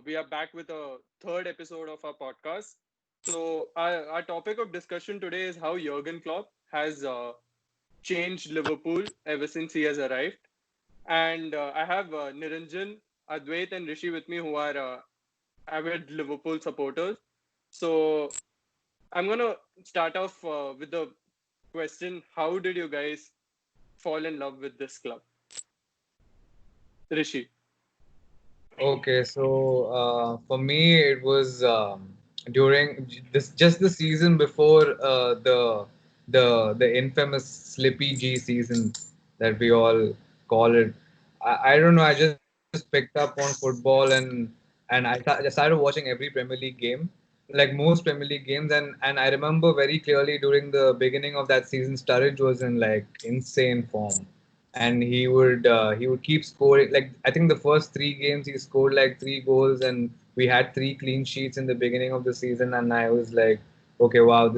we are back with a third episode of our podcast. So, our topic of discussion today is how Jurgen Klopp has changed Liverpool ever since he has arrived. And I have Niranjan, Adhvaidh, and Rishi with me who are avid Liverpool supporters. So, I'm going to start off with the question: how did you guys fall in love with this club? Rishi. Okay, so for me, it was during this just the season before the infamous Slippy G season that we all call it. I don't know. I just picked up on football and I just started watching every Premier League game, like most Premier League games, and I remember very clearly during the beginning of that season, Sturridge was in like insane form and he would keep scoring. Like I think the first three games he scored like three goals, and we had three clean sheets in the beginning of the season. And I was like, okay, wow,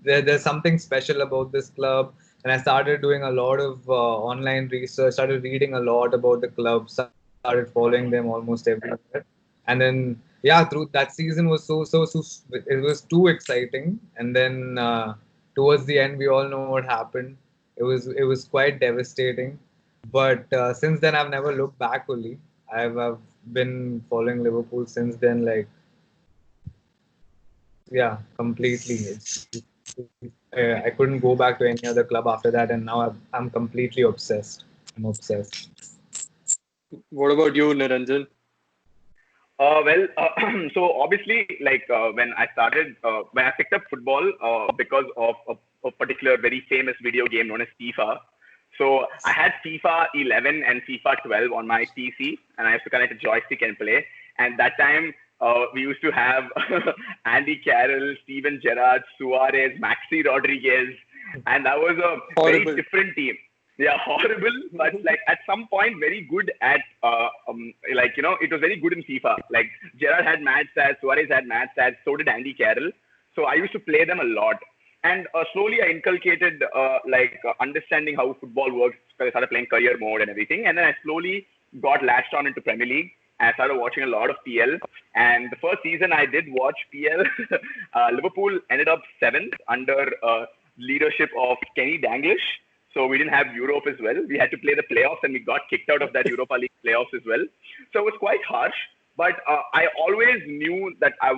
there's something special about this club. And I started doing a lot of online research, started reading a lot about the club, started following them almost everywhere. And then yeah, through that season was so it was too exciting. And then towards the end, we all know what happened. It was quite devastating. But since then, I've never looked back fully. I've been following Liverpool since then. Like yeah, completely. I couldn't go back to any other club after that, and now I'm completely obsessed. I'm obsessed. What about you, Niranjan? So obviously, when I picked up football because of a particular very famous video game known as FIFA. So I had FIFA 11 and FIFA 12 on my PC, and I used to connect a joystick and play. And that time, we used to have Andy Carroll, Steven Gerrard, Suarez, Maxi Rodriguez, and that was a very Horrible. different team. Yeah, horrible, but like at some point very good at it was very good in FIFA. Like Gerrard had mad stats, Suarez had mad stats, so did Andy Carroll. So I used to play them a lot, and slowly I inculcated understanding how football works because I started playing career mode and everything, and then I slowly got latched on into Premier League. And I started watching a lot of PL, and the first season I did watch PL. Liverpool ended up seventh under leadership of Kenny Dalglish. So we didn't have Europe as well. We had to play the playoffs, and we got kicked out of that Europa League playoffs as well. So it was quite harsh. But I always knew that I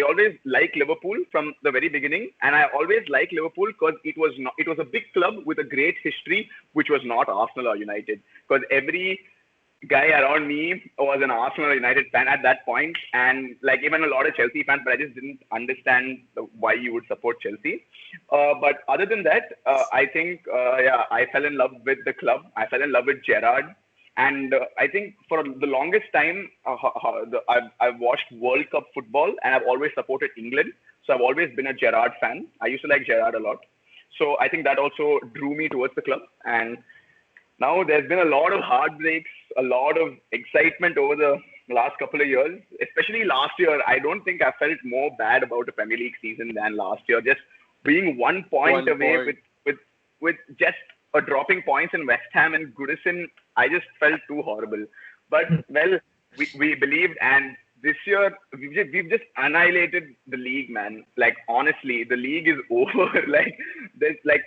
always liked Liverpool from the very beginning, and I always liked Liverpool because it was a big club with a great history, which was not Arsenal or United. Because every guy around me was an Arsenal or United fan at that point, and like even a lot of Chelsea fans, but I just didn't understand why you would support Chelsea. But other than that, I think I fell in love with the club. I fell in love with Gerrard, and I think for the longest time, I've watched World Cup football, and I've always supported England. So I've always been a Gerrard fan. I used to like Gerrard a lot. So I think that also drew me towards the club. And now there's been a lot of heartbreaks, a lot of excitement over the last couple of years, especially last year. I don't think I felt more bad about a Premier League season than last year. Just being 1 point One away point. with just a dropping points in West Ham and Goodison, I just felt too horrible. But well, we believed, and this year we've just annihilated the league, man. Like honestly, the league is over. Like there's like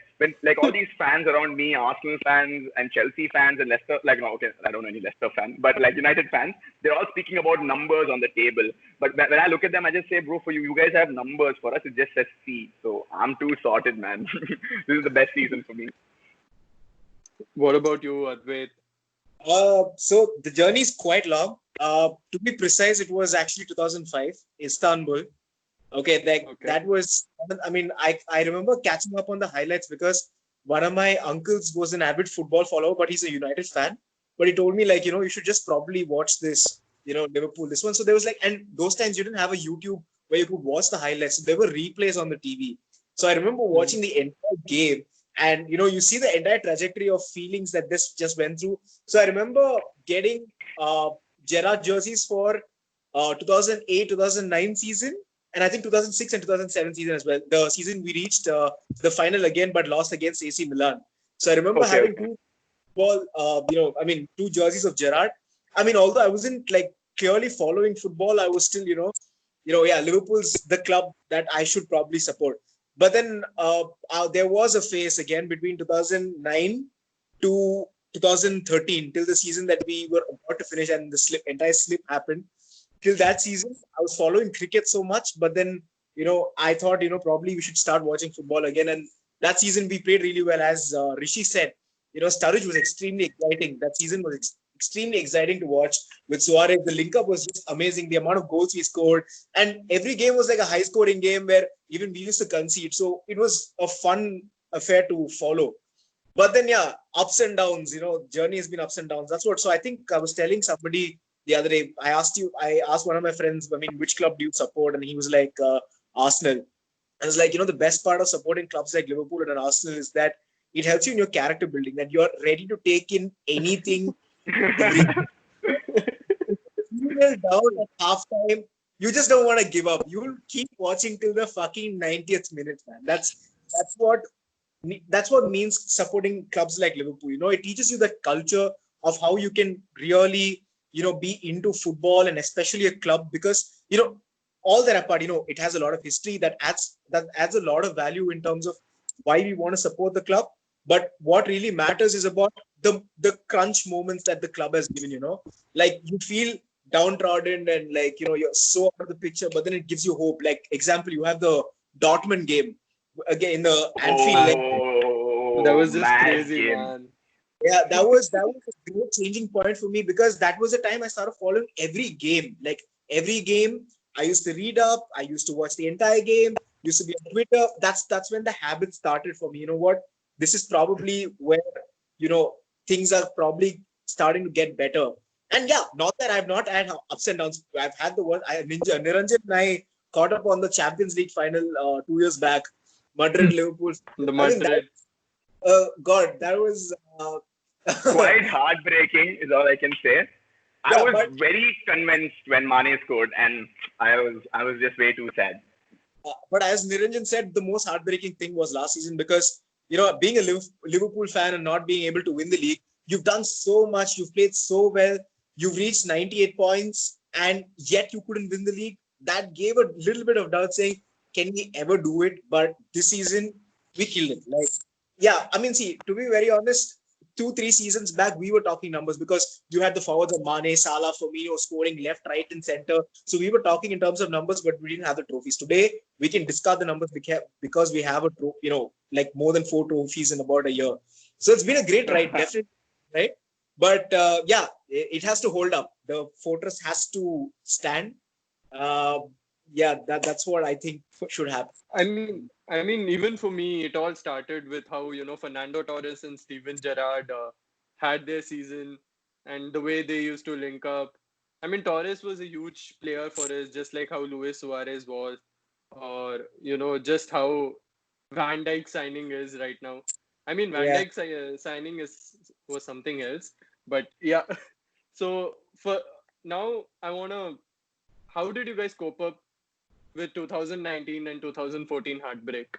all these fans around me, Arsenal fans and Chelsea fans and Leicester. Like no, okay, I don't know any Leicester fan, but like United fans, they're all speaking about numbers on the table. But when I look at them, I just say, bro, for you guys have numbers. For us, it just says C. So I'm too sorted, man. This is the best season for me. What about you, Advait? So the journey is quite long. To be precise, it was actually 2005, Istanbul. Okay, Okay. that was. I mean, I remember catching up on the highlights because one of my uncles was an avid football follower, but he's a United fan. But he told me like, you should just probably watch this, Liverpool, this one. So there was like, and those times you didn't have a YouTube where you could watch the highlights. So there were replays on the TV. So I remember watching the entire game, and you see the entire trajectory of feelings that this just went through. So I remember getting Gerrard jerseys for 2008, 2009 season, and I think 2006 and 2007 season as well. The season we reached the final again, but lost against AC Milan. So I remember Okay, having okay. two jerseys of Gerrard. I mean, although I wasn't like clearly following football, I was still, yeah, Liverpool's the club that I should probably support. But then there was a phase again between 2009 to 2013 till the season that we were about to finish, and the entire slip happened. Till that season, I was following cricket so much, but then I thought probably we should start watching football again. And that season we played really well, as Rishi said. Sturridge was extremely exciting. That season was extremely exciting to watch with Suarez. The link up was just amazing. The amount of goals we scored, and every game was like a high scoring game where even we used to concede. So it was a fun affair to follow. But then, yeah, ups and downs, journey has been ups and downs. That's what. So I think I was telling somebody the other day, I asked one of my friends, I mean, which club do you support? And he was like, Arsenal. I was like, the best part of supporting clubs like Liverpool and Arsenal is that it helps you in your character building, that you're ready to take in anything. You will down at halftime. You just don't want to give up. You will keep watching till the fucking 90th minute, man. That's what means supporting clubs like Liverpool. It teaches you the culture of how you can really, be into football, and especially a club, because, all that apart, it has a lot of history that adds a lot of value in terms of why we want to support the club. But what really matters is about the crunch moments that the club has given, like you feel downtrodden and like, you're so out of the picture, but then it gives you hope. Like example, you have the Dortmund game again in the Anfield. That was just mad crazy, game. man. Yeah, that was a great changing point for me, because that was the time I started following every game. Like every game, I used to read up, I used to watch the entire game, used to be on Twitter. That's when the habit started for me. You know what? This is probably where things are probably starting to get better. And yeah, not that I've not had ups and downs. I've had the worst. Niranjan and I caught up on the Champions League final 2 years back, Madrid Liverpool. The I think that Madrid. God, that was Quite heartbreaking is all I can say. I Yeah, was but very convinced when Mane scored, and I was just way too sad. but as Niranjan said, the most heartbreaking thing was last season, because being a Liverpool fan and not being able to win the league, you've done so much, you've played so well, you've reached 98 points, and yet you couldn't win the league. That gave a little bit of doubt, saying, can we ever do it? But this season, we killed it. Like, yeah, I mean, see, to be very honest, 2-3 seasons back, we were talking numbers, because you had the forwards of Mane, Salah, Firmino scoring left, right, and center. So we were talking in terms of numbers, but we didn't have the trophies. Today, we can discard the numbers because we have like more than 4 trophies in about a year. So it's been a great ride, definitely, right? But yeah, it has to hold up. The fortress has to stand. Uh, yeah, that's what I think should happen. I mean, even for me, it all started with how Fernando Torres and Steven Gerrard had their season, and the way they used to link up. I mean, Torres was a huge player for us, just like how Luis Suarez was, or just how Van Dijk signing is right now. I mean, Van Yeah. Dijk signing was something else, but yeah. So for now, I wanna. How did you guys cope up with 2019 and 2014 heartbreak?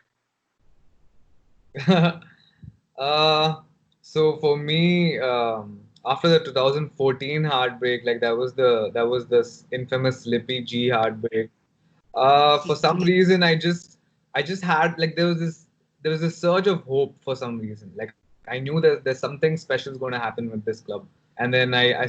uh, so for me, after the 2014 heartbreak, like that was this infamous Slippy G heartbreak. For some reason, I just had like there was a surge of hope for some reason. Like I knew there's something special is going to happen with this club. And then I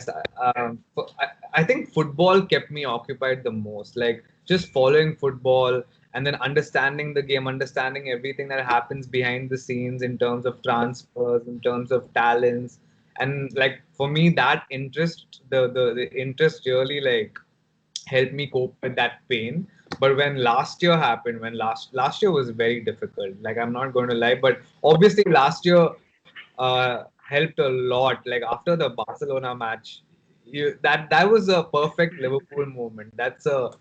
think football kept me occupied the most. Like just following football and then understanding the game, understanding everything that happens behind the scenes in terms of transfers, in terms of talents, and like for me that interest, the interest really like helped me cope with that pain. But when last year happened, when last year was very difficult. Like I'm not going to lie, but obviously last year helped a lot. Like after the Barcelona match, that was a perfect Liverpool moment. That's a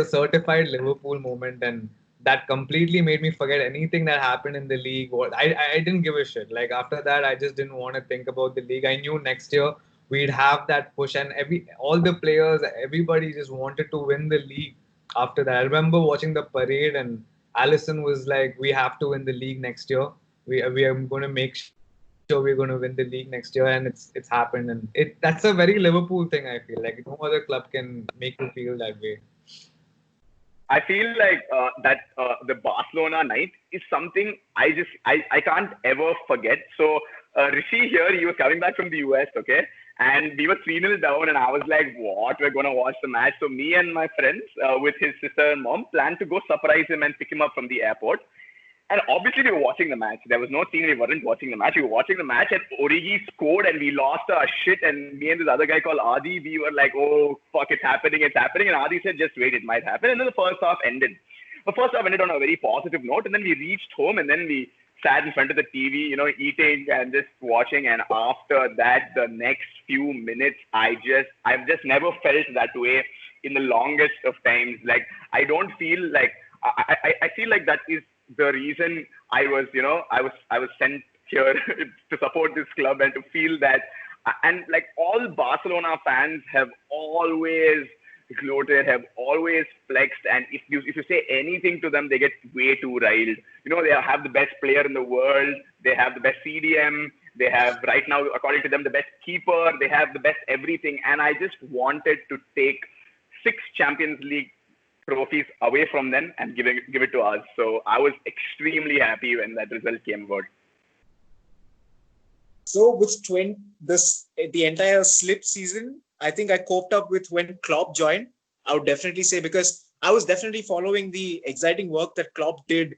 certified Liverpool moment, and that completely made me forget anything that happened in the league. Or I didn't give a shit. Like after that, I just didn't want to think about the league. I knew next year we'd have that push, and all the players, everybody just wanted to win the league. After that, I remember watching the parade, and Allison was like, "We have to win the league next year. We are going to make sure we win the league." sure we're going to win the league next year, and it's happened. And that's a very Liverpool thing. I feel like no other club can make you feel that way. I feel like that the Barcelona night is something I can't ever forget. So Rishi here, he was coming back from the US, okay, and we were 3-0 down, and I was like, "What? We're gonna watch the match." So me and my friends, with his sister and mom, planned to go surprise him and pick him up from the airport. And obviously, we were watching the match. There was no scene we weren't watching the match. We were watching the match, and Origi scored, and we lost our shit. And me and this other guy called Adi, we were like, "Oh fuck, it's happening, it's happening." And Adi said, "Just wait, it might happen." And then the first half ended. The first half ended on a very positive note, and then we reached home, and then we sat in front of the TV, eating and just watching. And after that, the next few minutes, I've just never felt that way in the longest of times. Like I don't feel like I feel like that is the reason I was sent here to support this club and to feel that. And like all Barcelona fans have always gloated, have always flexed, and if you say anything to them, they get way too riled. They have the best player in the world, they have the best CDM, they have right now, according to them, the best keeper, they have the best everything. And I just wanted to take 6 Champions League trophies away from them and give it to us. So I was extremely happy when that result came about. So with the entire slip season, I think I coped up with when Klopp joined. I would definitely say, because I was definitely following the exciting work that Klopp did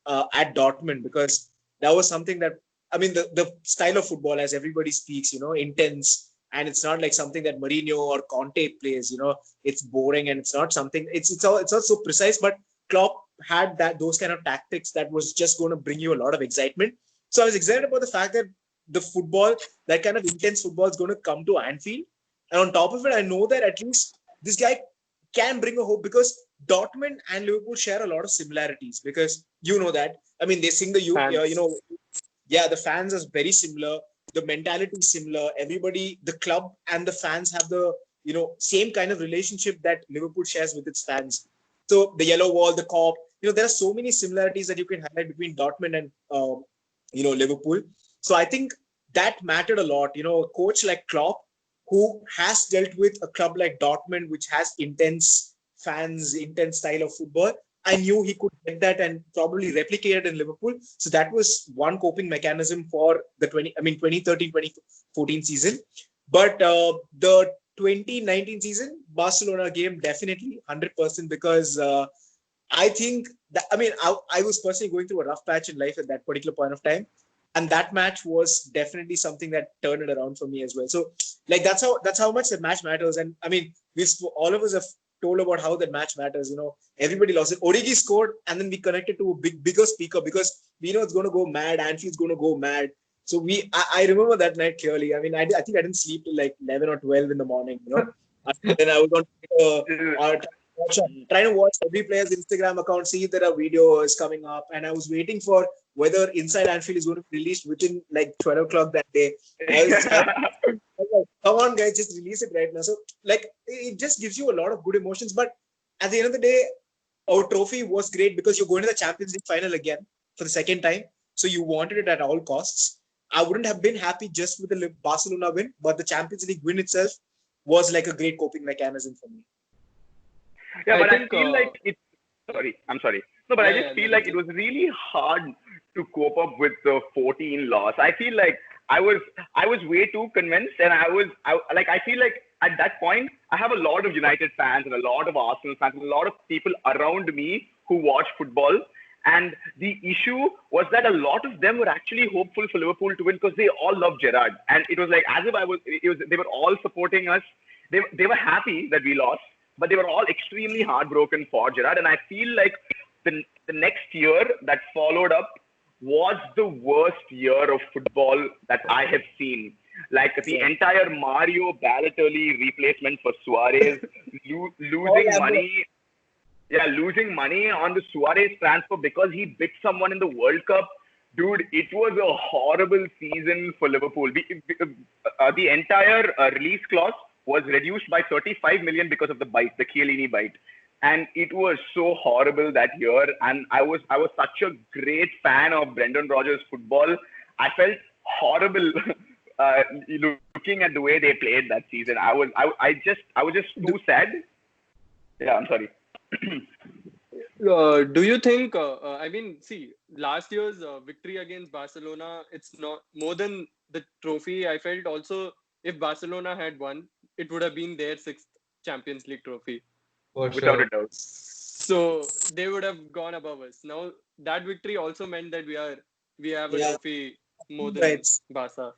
at Dortmund, because that was something that, I mean, the style of football, as everybody speaks, intense, and it's not like something that Mourinho or Conte plays. It's boring, and it's not something. It's not so precise. But Klopp had those kind of tactics that was just going to bring you a lot of excitement. So I was excited about the fact that the football, that kind of intense football, is going to come to Anfield. And on top of it, I know that at least this guy can bring a hope, because Dortmund and Liverpool share a lot of similarities. Because that, I mean, they sing the the fans are very similar. The mentality is similar. Everybody, the club and the fans have the same kind of relationship that Liverpool shares with its fans. So the yellow wall, the cop, there are so many similarities that you can highlight between Dortmund and Liverpool. So I think that mattered a lot. A coach like Klopp, who has dealt with a club like Dortmund, which has intense fans, intense style of football. I knew he could get that and probably replicate it in Liverpool. So that was one coping mechanism for the 2013-2014 season. But the 2019 season, Barcelona game, definitely 100%, because I think that, I was personally going through a rough patch in life at that particular point of time. And that match was definitely something that turned it around for me as well. So, like, that's how much that match matters. And I mean, all of us have told about how that match matters. Everybody lost it. Origi scored, and then we connected to a bigger speaker, because we know it's going to go mad. Anfield's going to go mad. So I remember that night clearly. I mean, I think I didn't sleep till like 11 or 12 in the morning. And then I was trying to watch every player's Instagram account, see if there are videos coming up, and I was waiting for whether Inside Anfield is going to be released within like 12 o'clock that day. I was like, come on, guys, just release it right now. So, like, it just gives you a lot of good emotions. But at the end of the day, our trophy was great because you're going to the Champions League final again for the second time. So you wanted it at all costs. I wouldn't have been happy just with the Barcelona win, but the Champions League win itself was like a great coping mechanism for me. Yeah, but I feel like it's... Sorry, I'm sorry. No, but I just feel like it was really hard to cope up with the 14 loss. I feel like I was way too convinced, and I feel like at that point I have a lot of United fans and a lot of Arsenal fans and a lot of people around me who watch football. And the issue was that a lot of them were actually hopeful for Liverpool to win because they all love Gerrard, and it was like as if they were all supporting us. They were happy that we lost, but they were all extremely heartbroken for Gerrard. And I feel like the next year that followed up was the worst year of football that I have seen. Like the entire Mario Balotelli replacement for Suarez, losing money on the Suarez transfer because he bit someone in the World Cup. Dude, it was a horrible season for Liverpool. The entire release clause was reduced by 35 million because of the Chiellini bite. And it was so horrible that year. And I was such a great fan of Brendan Rodgers' football. I felt horrible. Looking at the way they played that season, I was just too sad. Yeah, I'm sorry. Do you think? I mean, see, last year's victory against Barcelona, it's not more than the trophy. I felt also if Barcelona had won, it would have been their sixth Champions League trophy. For Without sure. a doubt. So they would have gone above us. Now that victory also meant that we have a Yeah, trophy more than right. Barca.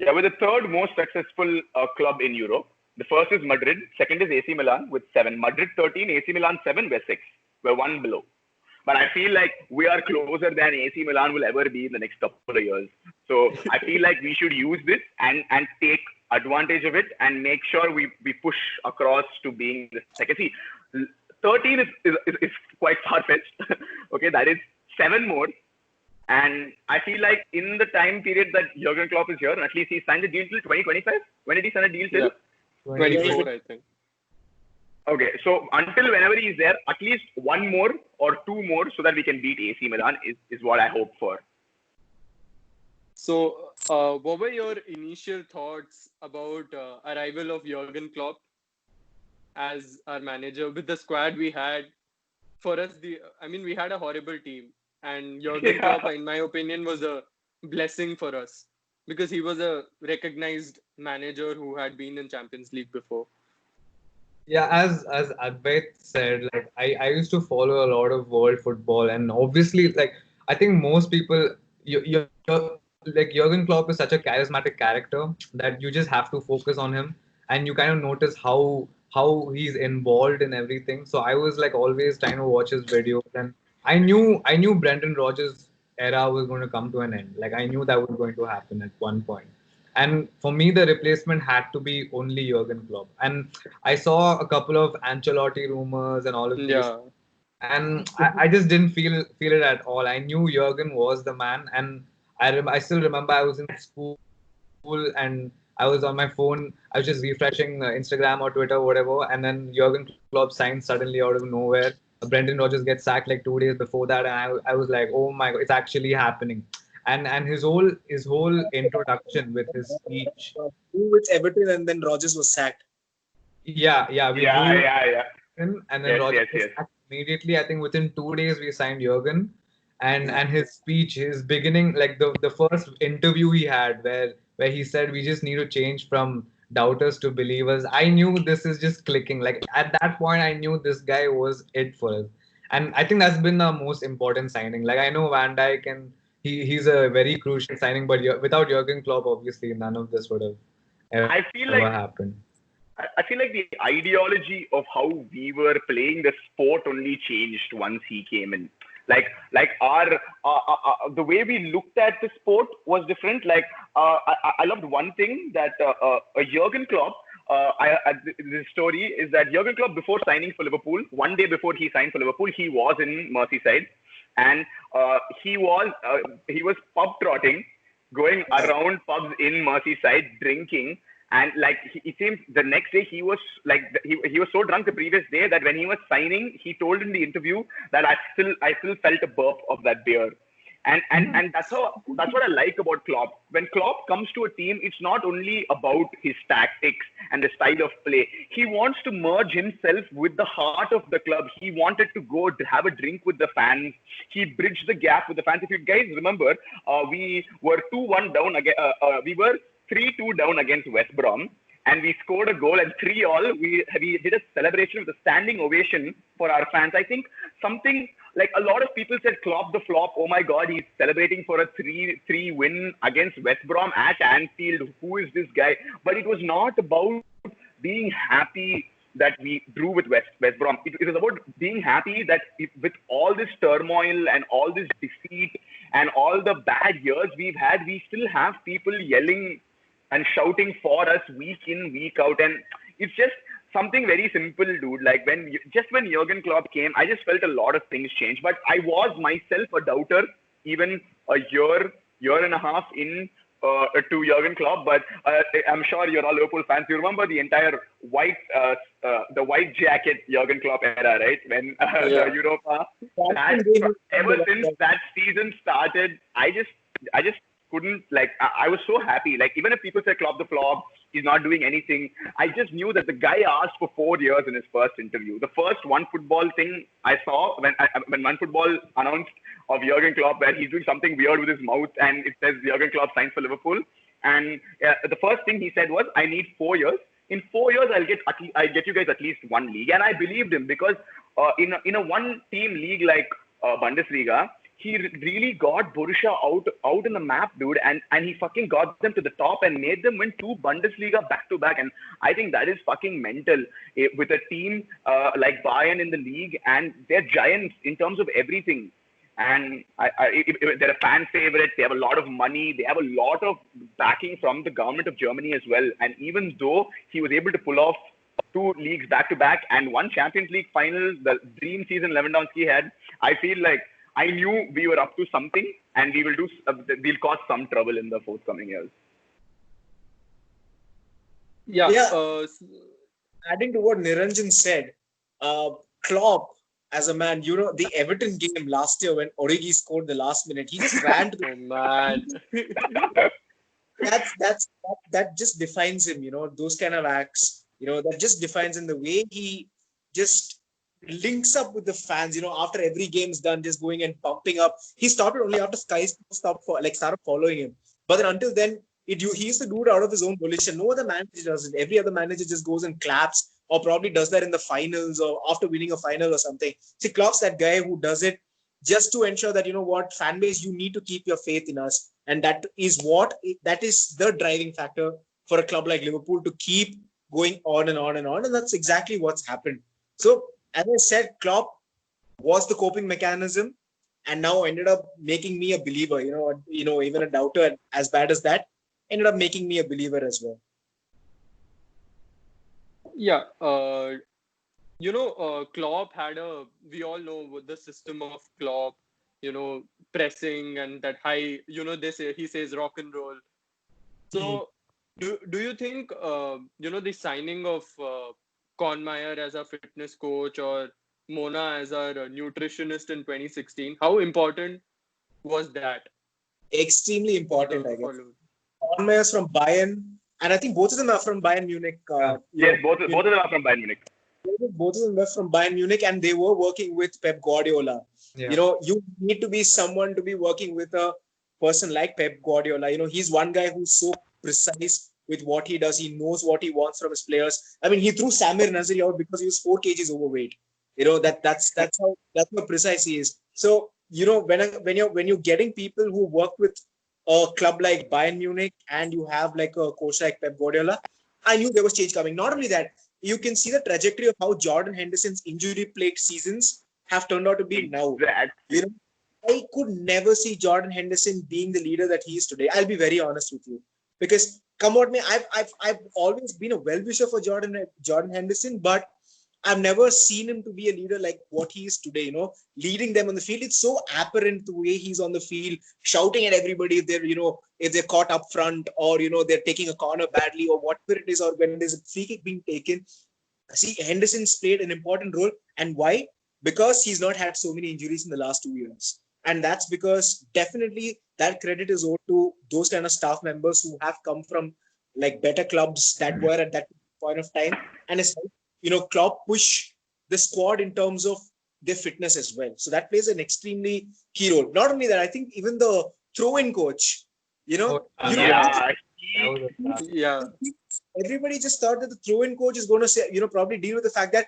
Yeah, we're the third most successful club in Europe. The first is Madrid, second is AC Milan with 7. Madrid 13, AC Milan 7, we're 6. We're one below. But I feel like we are closer than AC Milan will ever be in the next couple of years. So I feel like we should use this and take advantage of it and make sure we push across to being the second. See, 13 is quite far-fetched. Okay, that is 7 more. And I feel like in the time period that Jurgen Klopp is here, and at least he signed a deal till 2025. When did he sign a deal till? Yeah. 24, I think. Okay, so until whenever he's there, at least 1 more or 2 more so that we can beat AC Milan is what I hope for. So, what were your initial thoughts about arrival of Jurgen Klopp as our manager with the squad we had? For us, we had a horrible team, and Jurgen Klopp, in my opinion, was a blessing for us because he was a recognized manager who had been in Champions League before. Yeah, as Adhvaidh said, like I used to follow a lot of world football, and obviously, like I think most people, like Jurgen Klopp is such a charismatic character that you just have to focus on him, and you kind of notice how he's involved in everything. So I was like always trying to watch his videos, and I knew Brendan Rodgers' era was going to come to an end. Like I knew that was going to happen at one point. And for me, the replacement had to be only Jurgen Klopp. And I saw a couple of Ancelotti rumors and all of these, Yeah. and I just didn't feel it at all. I knew Jurgen was the man, and I still remember I was in school and I was on my phone. I was just refreshing Instagram or Twitter, whatever, and then Jurgen Klopp signed suddenly out of nowhere. Brendan Rodgers gets sacked like 2 days before that, and I was like, oh my god, it's actually happening. And his whole introduction with his speech. With Everton, and then Rodgers was sacked. Yeah, we drew Yeah. him, and then Rodgers was Yes. sacked immediately. I think within 2 days we signed Jurgen, and his speech, his beginning, like the first interview he had where he said we just need to change from doubters to believers. I knew this is just clicking. Like at that point, I knew this guy was it for us, and I think that's been the most important signing. Like I know Van Dijk and he's a very crucial signing, but without Jurgen Klopp, obviously none of this would have I feel like ever happened. I feel like the ideology of how we were playing the sport only changed once he came in. Like our the way we looked at the sport was different. Like I loved one thing that Jurgen Klopp. The story is that Jurgen Klopp, before signing for Liverpool, one day before he signed for Liverpool, he was in Merseyside, and he was pub trotting, going around pubs in Merseyside, drinking. And like it seems the next day he was like he was so drunk the previous day that when he was signing, he told in the interview that I still felt a burp of that beer. And that's what I like about Klopp. When Klopp comes to a team, it's not only about his tactics and the style of play. He wants to merge himself with the heart of the club. He wanted to go have a drink with the fans. He bridged the gap with the fans. If you guys remember, we were 2-1 down again. We were 3-2 down against West Brom, and we scored a goal, and 3-all. We did a celebration with a standing ovation for our fans. I think something like a lot of people said Klopp the flop. Oh my God, he's celebrating for a 3-3 win against West Brom at Anfield. Who is this guy? But it was not about being happy that we drew with West Brom. It was about being happy that with all this turmoil and all this defeat and all the bad years we've had, we still have people yelling and shouting for us week in, week out. And it's just something very simple, dude. Like when Jurgen Klopp came, I just felt a lot of things changed. But I was myself a doubter, even a year and a half in to Jurgen Klopp. But I'm sure you're all Liverpool fans. You remember the entire white jacket Jurgen Klopp era, right? When the Europa. Ever since that season started, I just couldn't like. I was so happy. Like even if people say Klopp the flop, he's not doing anything. I just knew that the guy asked for 4 years in his first interview. The first One Football thing I saw when One Football announced of Jurgen Klopp, where he's doing something weird with his mouth and it says Jurgen Klopp signs for Liverpool. And the first thing he said was, "I need 4 years. In 4 years, I'll get you guys at least one league." And I believed him because in a one team league like Bundesliga, he really got Borussia out in the map, dude, and he fucking got them to the top and made them win 2 Bundesliga back to back. And I think that is fucking mental with a team like Bayern in the league, and they're giants in terms of everything. And they're a fan favorite. They have a lot of money. They have a lot of backing from the government of Germany as well. And even though he was able to pull off 2 leagues back to back and one Champions League final, the dream season Lewandowski had, I feel like I knew we were up to something, and we'll cause some trouble in the forthcoming years. Yeah. Yeah. Adding to what Niranjan said, Klopp, as a man, the Everton game last year when Origi scored the last minute, he just ran to the. Oh man. That just defines him, those kind of acts, that just defines him, the way he just links up with the fans, after every game's done, just going and pumping up. He started only after Sky started following him. But then until then, he used to do it out of his own volition. No other manager does it. Every other manager just goes and claps, or probably does that in the finals or after winning a final or something. See, Klopp's that guy who does it just to ensure that, fan base, you need to keep your faith in us. And that is the driving factor for a club like Liverpool to keep going on and on and on. And that's exactly what's happened. So, as I said, Klopp was the coping mechanism, and now ended up making me a believer. Even a doubter, as bad as that, ended up making me a believer as well. Yeah. Klopp had we all know the system of Klopp, pressing and that high, he says rock and roll. So do you think, the signing of Conmeyer as a fitness coach or Mona as our nutritionist in 2016, how important was that? Extremely important, I guess. Conmeyer's from Bayern, and I think both of them are from Bayern Munich. Yes, both of them are from Bayern Munich. Both of them were from Bayern Munich, and they were working with Pep Guardiola. Yeah. You need to be someone to be working with a person like Pep Guardiola. He's one guy who's so precise with what he does. He knows what he wants from his players. I mean, he threw Samir Nasri out because he was 4 kgs overweight. That's how precise he is. So, when you're getting people who work with a club like Bayern Munich, and you have like a coach like Pep Guardiola, I knew there was change coming. Not only that, you can see the trajectory of how Jordan Henderson's injury-plagued seasons have turned out to be now. I could never see Jordan Henderson being the leader that he is today. I'll be very honest with you, because come on, me, I've always been a well-wisher for Jordan Henderson, but I've never seen him to be a leader like what he is today, leading them on the field. It's so apparent the way he's on the field, shouting at everybody if they're caught up front, or, they're taking a corner badly, or whatever it is, or when there's a free kick being taken. See, Henderson's played an important role. And why? Because he's not had so many injuries in the last 2 years. And that's because definitely that credit is owed to those kind of staff members who have come from like better clubs that were at that point of time. And it's Klopp push the squad in terms of their fitness as well. So that plays an extremely key role. Not only that, I think even the throw-in coach, everybody just thought that the throw-in coach is going to say, probably deal with the fact that,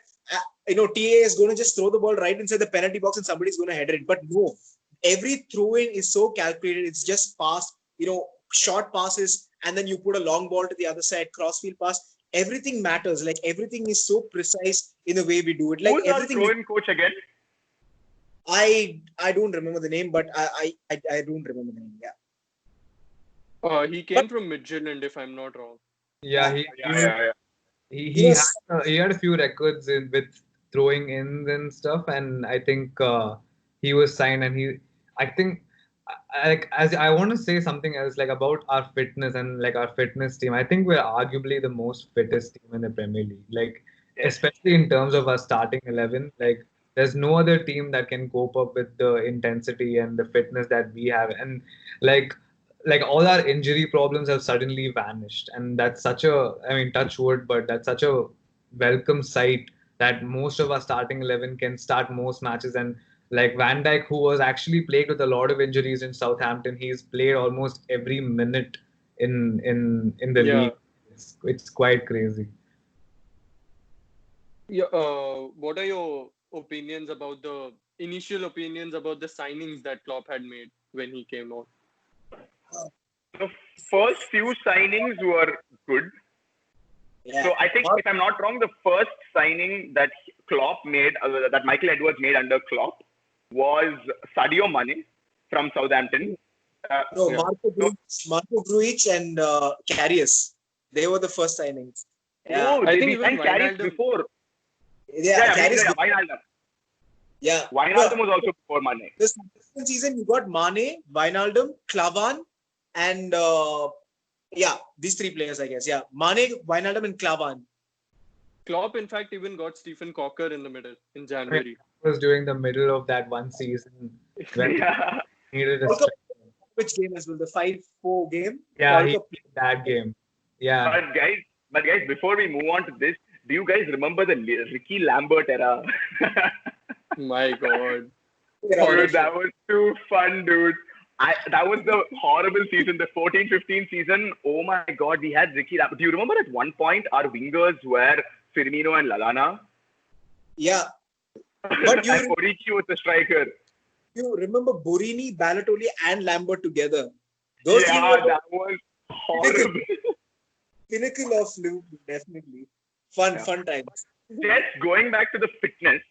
TA is going to just throw the ball right inside the penalty box and somebody's going to header it. But no, every throw-in is so calculated. It's just pass, short passes, and then you put a long ball to the other side, crossfield pass. Everything matters. Like, everything is so precise in the way we do it. Like, who's everything. Who's throw-in coach again? I don't remember the name, but I don't remember the name. Yeah. He came from Midtjylland, if I'm not wrong. Yeah, he had a few records with throwing ins and stuff, and I think he was signed, and I want to say something else about our fitness and our fitness team. I think we're arguably the most fittest team in the Premier League. Especially in terms of our starting 11. There's no other team that can cope up with the intensity and the fitness that we have. And like all our injury problems have suddenly vanished, and that's such a, I mean, touch wood, but that's such a welcome sight that most of our starting 11 can start most matches. And like Van Dijk, who was actually plagued with a lot of injuries in Southampton, he's played almost every minute in the Yeah. league. It's quite crazy. Yeah. What are your opinions about the initial opinions about the signings that Klopp had made when he came on? The first few signings were good. Yeah. So I think, if I'm not wrong, the first signing that Klopp made, that Michael Edwards made under Klopp, was Sadio Mane from Southampton. No, Yeah. Marco Grujic and Karius. They were the first signings. Yeah. Oh, I they think even signed Karius Wijnaldum. before. Yeah, Karius. Wijnaldum. Yeah. Wijnaldum was also before Mane. This season you got Mane, Wijnaldum, Klavan, and these three players, I guess. Yeah, Mane, Wijnaldum, and Klavan. Klopp, in fact, even got Stephen Cocker in the middle in January. It was during the middle of that one season when Yeah. he needed a Also, striker. which game as well? The 5-4 game. Yeah, he Walker played that game. Yeah. But guys, before we move on to this, do you guys remember the Ricky Lambert era? My God. Dude, that was too fun, dude. That was the horrible season, the 14-15 season. Oh my God, we had Ricky Lambert. Do you remember at one point our wingers were Firmino and Lallana? Yeah. But And Origi was the striker. you remember Borini, Balotelli, and Lambert together. Those three Yeah, were the that was horrible. pinnacle of Liverpool, definitely. Fun times. Just going back to the fitness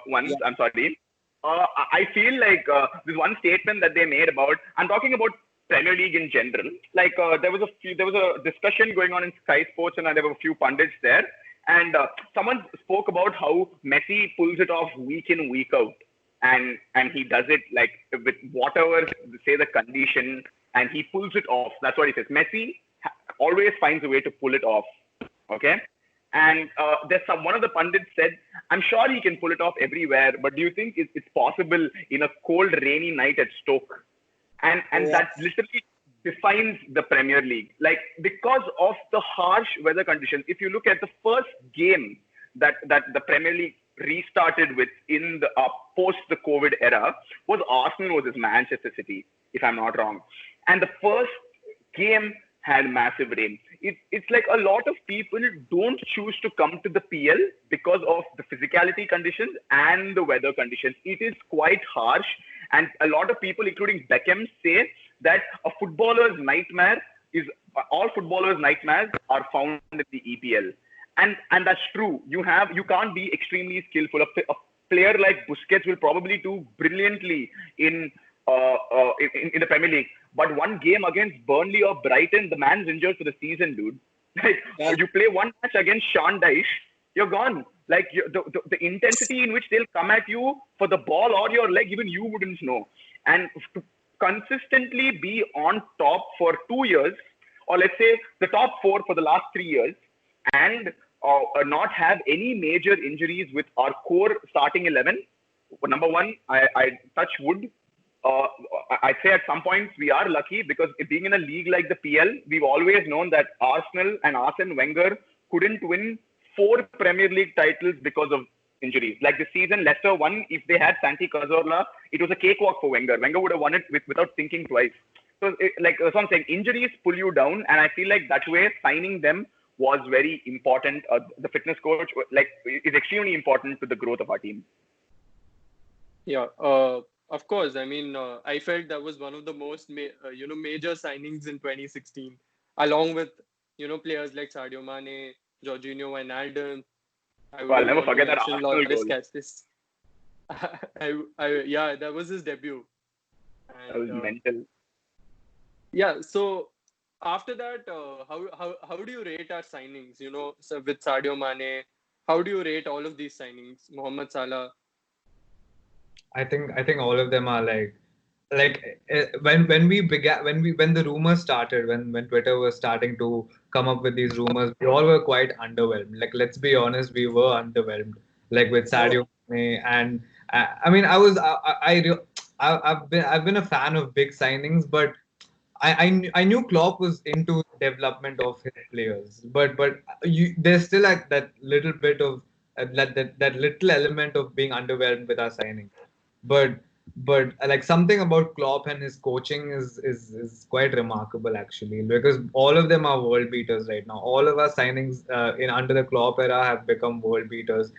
once, I'm sorry. I feel like this one statement that they made about, I'm talking about Premier League in general. Like there was a discussion going on in Sky Sports, and there were a few pundits there, and someone spoke about how Messi pulls it off week in, week out, and he does it like with whatever say the condition, and he pulls it off. That's what he says. Messi always finds a way to pull it off. Okay. And there's one of the pundits said, I'm sure he can pull it off everywhere, but do you think it's possible in a cold, rainy night at Stoke? And that literally defines the Premier League. Like, because of the harsh weather conditions, if you look at the first game that the Premier League restarted with in the post the COVID era was Arsenal versus Manchester City, if I'm not wrong. And the first game had massive rain. It's like a lot of people don't choose to come to the PL because of the physicality conditions and the weather conditions. It is quite harsh. And a lot of people, including Beckham, say that all footballers' nightmares are found in the EPL. And that's true. You can't be extremely skillful. A player like Busquets will probably do brilliantly in the Premier League. But one game against Burnley or Brighton, the man's injured for the season, dude. Like, you play one match against Sean Dyche, you're gone. Like, the intensity in which they'll come at you for the ball or your leg, even you wouldn't know. And to consistently be on top for 2 years, or let's say the top 4 for the last 3 years, and not have any major injuries with our core starting 11, number one, I touch wood. I'd say at some points we are lucky because being in a league like the PL, we've always known that Arsenal and Arsene Wenger couldn't win 4 Premier League titles because of injuries. Like the season Leicester won, if they had Santi Cazorla, it was a cakewalk for Wenger. Wenger would have won it without thinking twice. So, so I'm saying, injuries pull you down, and I feel like that way signing them was very important. The fitness coach is extremely important to the growth of our team. Yeah. Of course, I mean, I felt that was one of the most, major signings in 2016, along with, players like Sadio Mane, Jorginho Wijnaldum. I'll never forget that Arsenal goal. That was his debut. And, that was mental. Yeah. So after that, how do you rate our signings? So with Sadio Mane, how do you rate all of these signings? Mohamed Salah. I think all of them are like when the rumors started, when Twitter was starting to come up with these rumors, we all were quite underwhelmed. Like, let's be honest, we were underwhelmed. Like with Sadio Mane, and I mean, I've been a fan of big signings, but I knew Klopp was into development of his players, but there's still like that little bit of that little element of being underwhelmed with our signing. But like something about Klopp and his coaching is quite remarkable actually, because all of them are world beaters right now. All of our signings in under the Klopp era have become world beaters.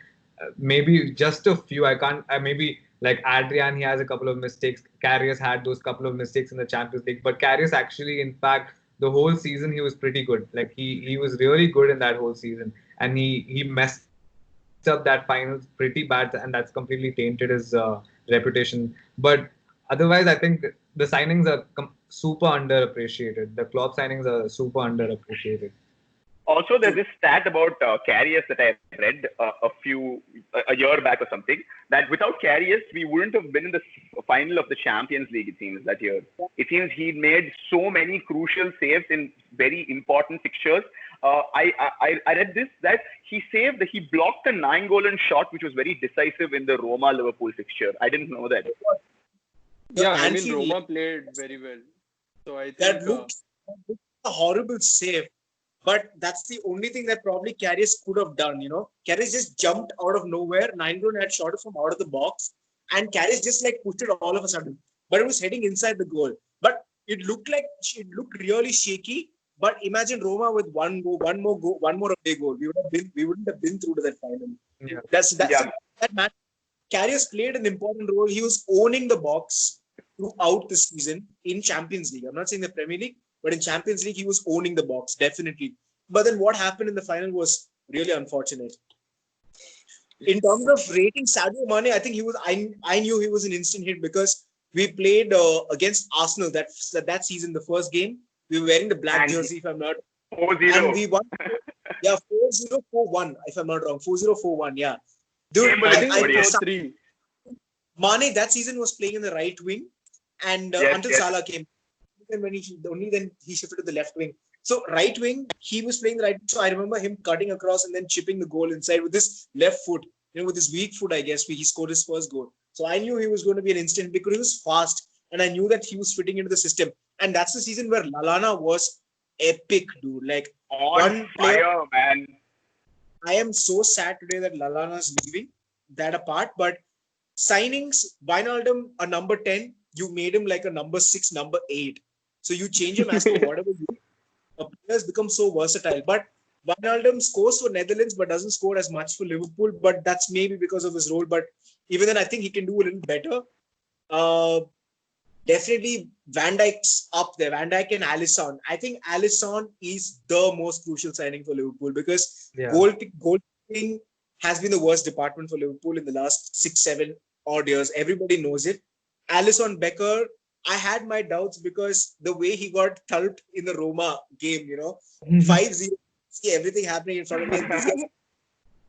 Maybe just a few. I can't. Maybe like Adrian, he has a couple of mistakes. Karius had those couple of mistakes in the Champions League, but Karius actually, in fact, the whole season he was pretty good. Like he was really good in that whole season, and he messed up that finals pretty bad, and that's completely tainted his reputation. But otherwise, I think the signings are super underappreciated. The Klopp signings are super underappreciated. Also, there's this stat about Carriers that I read a year back or something, that without Carriers, we wouldn't have been in the final of the Champions League, it seems, that year. It seems he made so many crucial saves in very important fixtures. I read this, that he blocked a 9-goal shot, which was very decisive in the Roma-Liverpool fixture. I didn't know that. Yeah, I mean, Roma played very well. So I think that looked a horrible save. But that's the only thing that probably Karius could have done, Karius just jumped out of nowhere. Nainggolan had shot it from out of the box. And Karius just like pushed it all of a sudden. But it was heading inside the goal. But it looked really shaky. But imagine Roma with one more away goal. We wouldn't have been through to that final. Yeah. That match. Karius played an important role. He was owning the box throughout the season in Champions League. I'm not saying the Premier League, but in Champions League, he was owning the box, definitely. But then what happened in the final was really unfortunate. In terms of rating Sadio Mane, I think I knew he was an instant hit because we played against Arsenal that season, the first game. We were wearing the black jersey, if I'm not. 4-0. And we won. Yeah, 4-0, 4-1, if I'm not wrong. 4-0, 4-1, yeah. Dude, Mane that season was playing in the right wing, and until Salah came. Only then he shifted to the left wing. So right wing, he was playing the right wing. So I remember him cutting across and then chipping the goal inside with his left foot. With his weak foot, I guess, he scored his first goal. So I knew he was going to be an instant because he was fast. And I knew that he was fitting into the system. And that's the season where Lallana was epic, dude. Like, on fire, man. I am so sad today that Lallana's leaving. That apart. But signings, Wijnaldum, a number 10, you made him like a number 6, number 8. So you change him as to whatever you do. Players become so versatile. But Wijnaldum scores for Netherlands but doesn't score as much for Liverpool. But that's maybe because of his role. But even then, I think he can do a little better. Definitely Van Dijk's up there. Van Dijk and Alisson. I think Alisson is the most crucial signing for Liverpool because goalkeeping has been the worst department for Liverpool in the last 6-7 odd years. Everybody knows it. Alisson Becker, I had my doubts because the way he got thumped in the Roma game, 5-0, see everything happening in front of me. And this guy,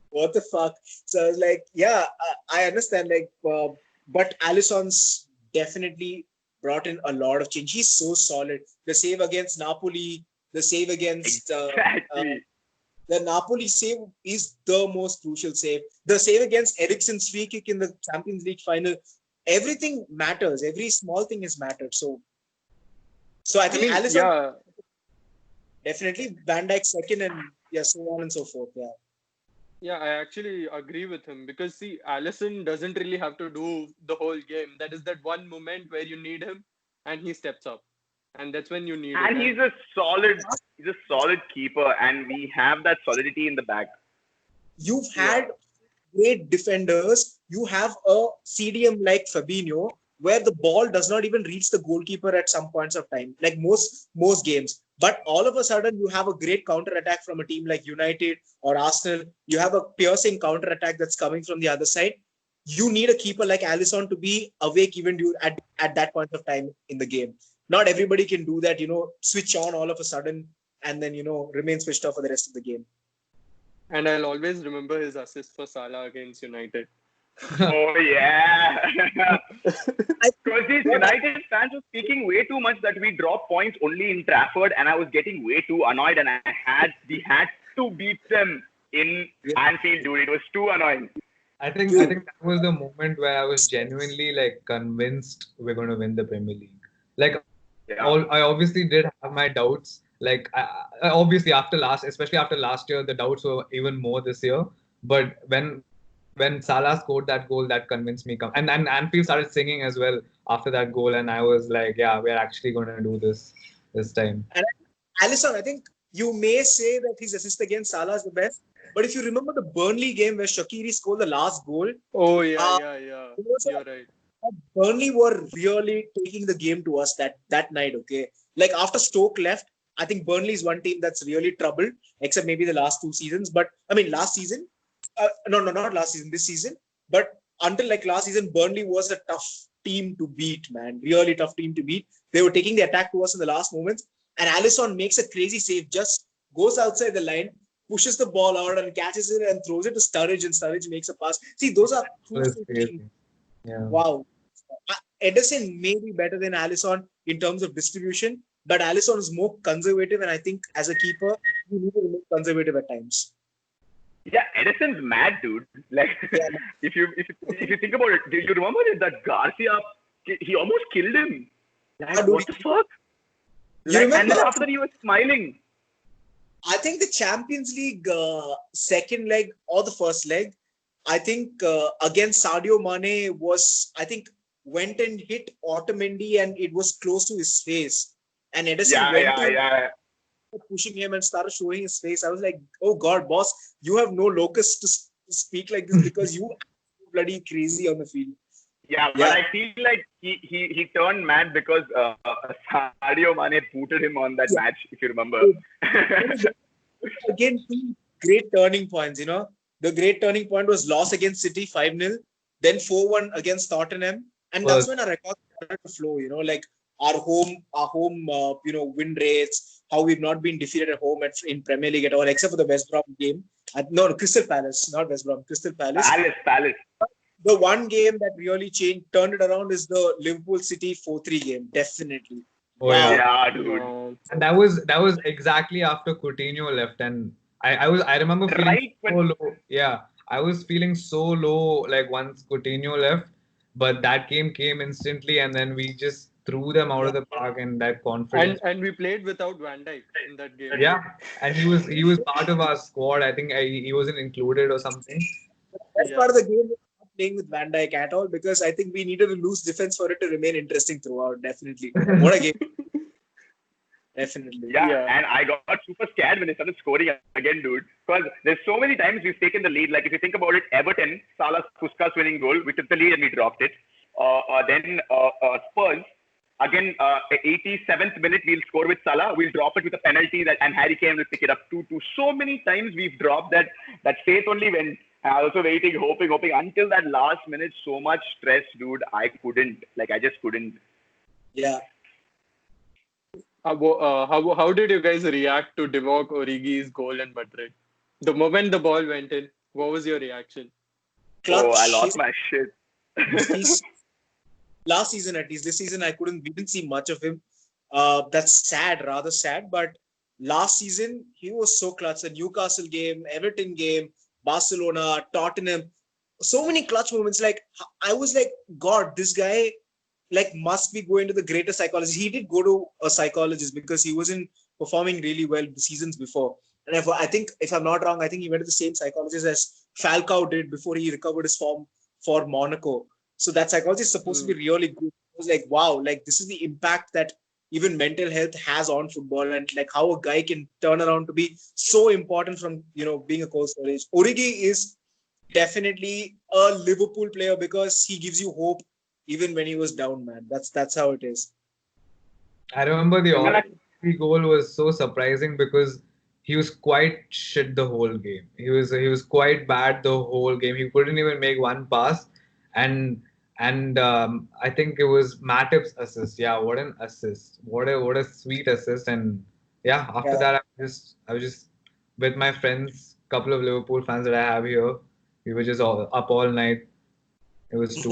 what the fuck? So I was like, yeah, I understand. But Alisson's definitely brought in a lot of change. He's so solid. The save against Napoli, the save against exactly. The Napoli save is the most crucial save. The save against Eriksen's free kick in the Champions League final. Everything matters. Every small thing has mattered. So I think Alisson definitely, Van Dijk second, and so on and so forth. Yeah. Yeah, I actually agree with him because see, Alisson doesn't really have to do the whole game. That is that one moment where you need him, and he steps up, and that's when you need him. And he's a solid keeper, and we have that solidity in the back. You've had great defenders. You have a CDM like Fabinho, where the ball does not even reach the goalkeeper at some points of time, like most games. But all of a sudden, you have a great counter-attack from a team like United or Arsenal. You have a piercing counter-attack that's coming from the other side. You need a keeper like Alisson to be awake even at that point of time in the game. Not everybody can do that, switch on all of a sudden and then, remain switched off for the rest of the game. And I'll always remember his assist for Salah against United. Oh, yeah. Because these United fans were speaking way too much that we drop points only in Trafford, and I was getting way too annoyed, and we had to beat them in Anfield, dude. It was too annoying. I think that was the moment where I was genuinely convinced we're going to win the Premier League. I obviously did have my doubts. Like obviously especially after last year, the doubts were even more this year. But when Salah scored that goal, that convinced me. And Anfield started singing as well after that goal, and I was like, yeah, we're actually going to do this time. And Alisson, I think you may say that his assist against Salah is the best, but if you remember the Burnley game where Shaqiri scored the last goal, Oh yeah, uh, yeah. those You're right. Burnley were really taking the game to us that night. Okay, like after Stoke left, I think Burnley is one team that's really troubled, except maybe the last 2 seasons. But I mean, last season, no, not last season, this season. But until like last season, Burnley was a tough team to beat, man. Really tough team to beat. They were taking the attack to us in the last moments, and Alisson makes a crazy save, just goes outside the line, pushes the ball out and catches it and throws it to Sturridge, and Sturridge makes a pass. See, those are It was crucial things. crazy. Yeah. Wow. Ederson may be better than Alisson in terms of distribution, but Alisson is more conservative, and I think as a keeper, you need to remain conservative at times. Yeah, Edison's mad, dude. Like, Yeah, if you think about it, do you remember that Garcia? He almost killed him. Like, dude, what the fuck? you Like, remember? and then after that, he was smiling. I think the Champions League second leg or the first leg, I think against Sadio Mane was, I think, went and hit Otamendi and it was close to his face. And Ederson went to Yeah. pushing him and started showing his face. I was like, oh God, boss, you have no locus to speak like this because you are bloody crazy on the field. Yeah, but I feel like he turned mad because Sadio Mane booted him on that match, if you remember. Again, two great turning points, you know. The great turning point was loss against City 5-0, then 4-1 against Tottenham. And that's when our records started to flow, you know, like our home, win rates, how we've not been defeated at home in Premier League at all, except for the West Brom game. No, Crystal Palace, not West Brom, Crystal Palace. Palace. The one game that really turned it around is the Liverpool City 4-3 game, definitely. Oh Wow. Yeah, dude. And that was exactly after Coutinho left, and I remember feeling so low. Yeah, I was feeling so low like once Coutinho left, but that game came instantly, and then we just threw them out of the park, and that confidence. And we played without Van Dijk in that game. Yeah, and he was part of our squad. I think he wasn't included or something. That's part of the game. Playing with Van Dijk at all because I think we needed to lose defense for it to remain interesting throughout. Definitely. What a game. Definitely. Yeah, and I got super scared when they started scoring again, dude. Because there's so many times we've taken the lead. Like, if you think about it, Everton, Salah's Puskas winning goal, we took the lead and we dropped it. Then Spurs, again, 87th minute, we'll score with Salah. We'll drop it with a penalty, and Harry Kane will pick it up 2-2. So many times we've dropped that faith only went. I was also waiting, hoping until that last minute. So much stress, dude. I just couldn't. Yeah. How did you guys react to Divock Origi's goal in Madrid? The moment the ball went in, what was your reaction? Clutch. Oh, I lost my shit. Last season, at least. This season, we didn't see much of him. That's sad, rather sad. But last season, he was so clutch. The Newcastle game, Everton game, Barcelona, Tottenham, so many clutch moments. Like, I was like, God, this guy must be going to the greatest psychologist. He did go to a psychologist because he wasn't performing really well the seasons before. And I think, if I'm not wrong, I think he went to the same psychologist as Falcao did before he recovered his form for Monaco. So that psychologist is supposed to be really good. I was like, wow, this is the impact that even mental health has on football, and how a guy can turn around to be so important from being a cold storage. Origi is definitely a Liverpool player because he gives you hope even when he was down, man. That's how it is. I remember the Origi goal was so surprising because he was quite shit the whole game. He was quite bad the whole game. He couldn't even make one pass, and I think it was Matip's assist. Yeah, what an assist! What a sweet assist! And yeah, after that, I was just with my friends, couple of Liverpool fans that I have here. We were just up all night. It was too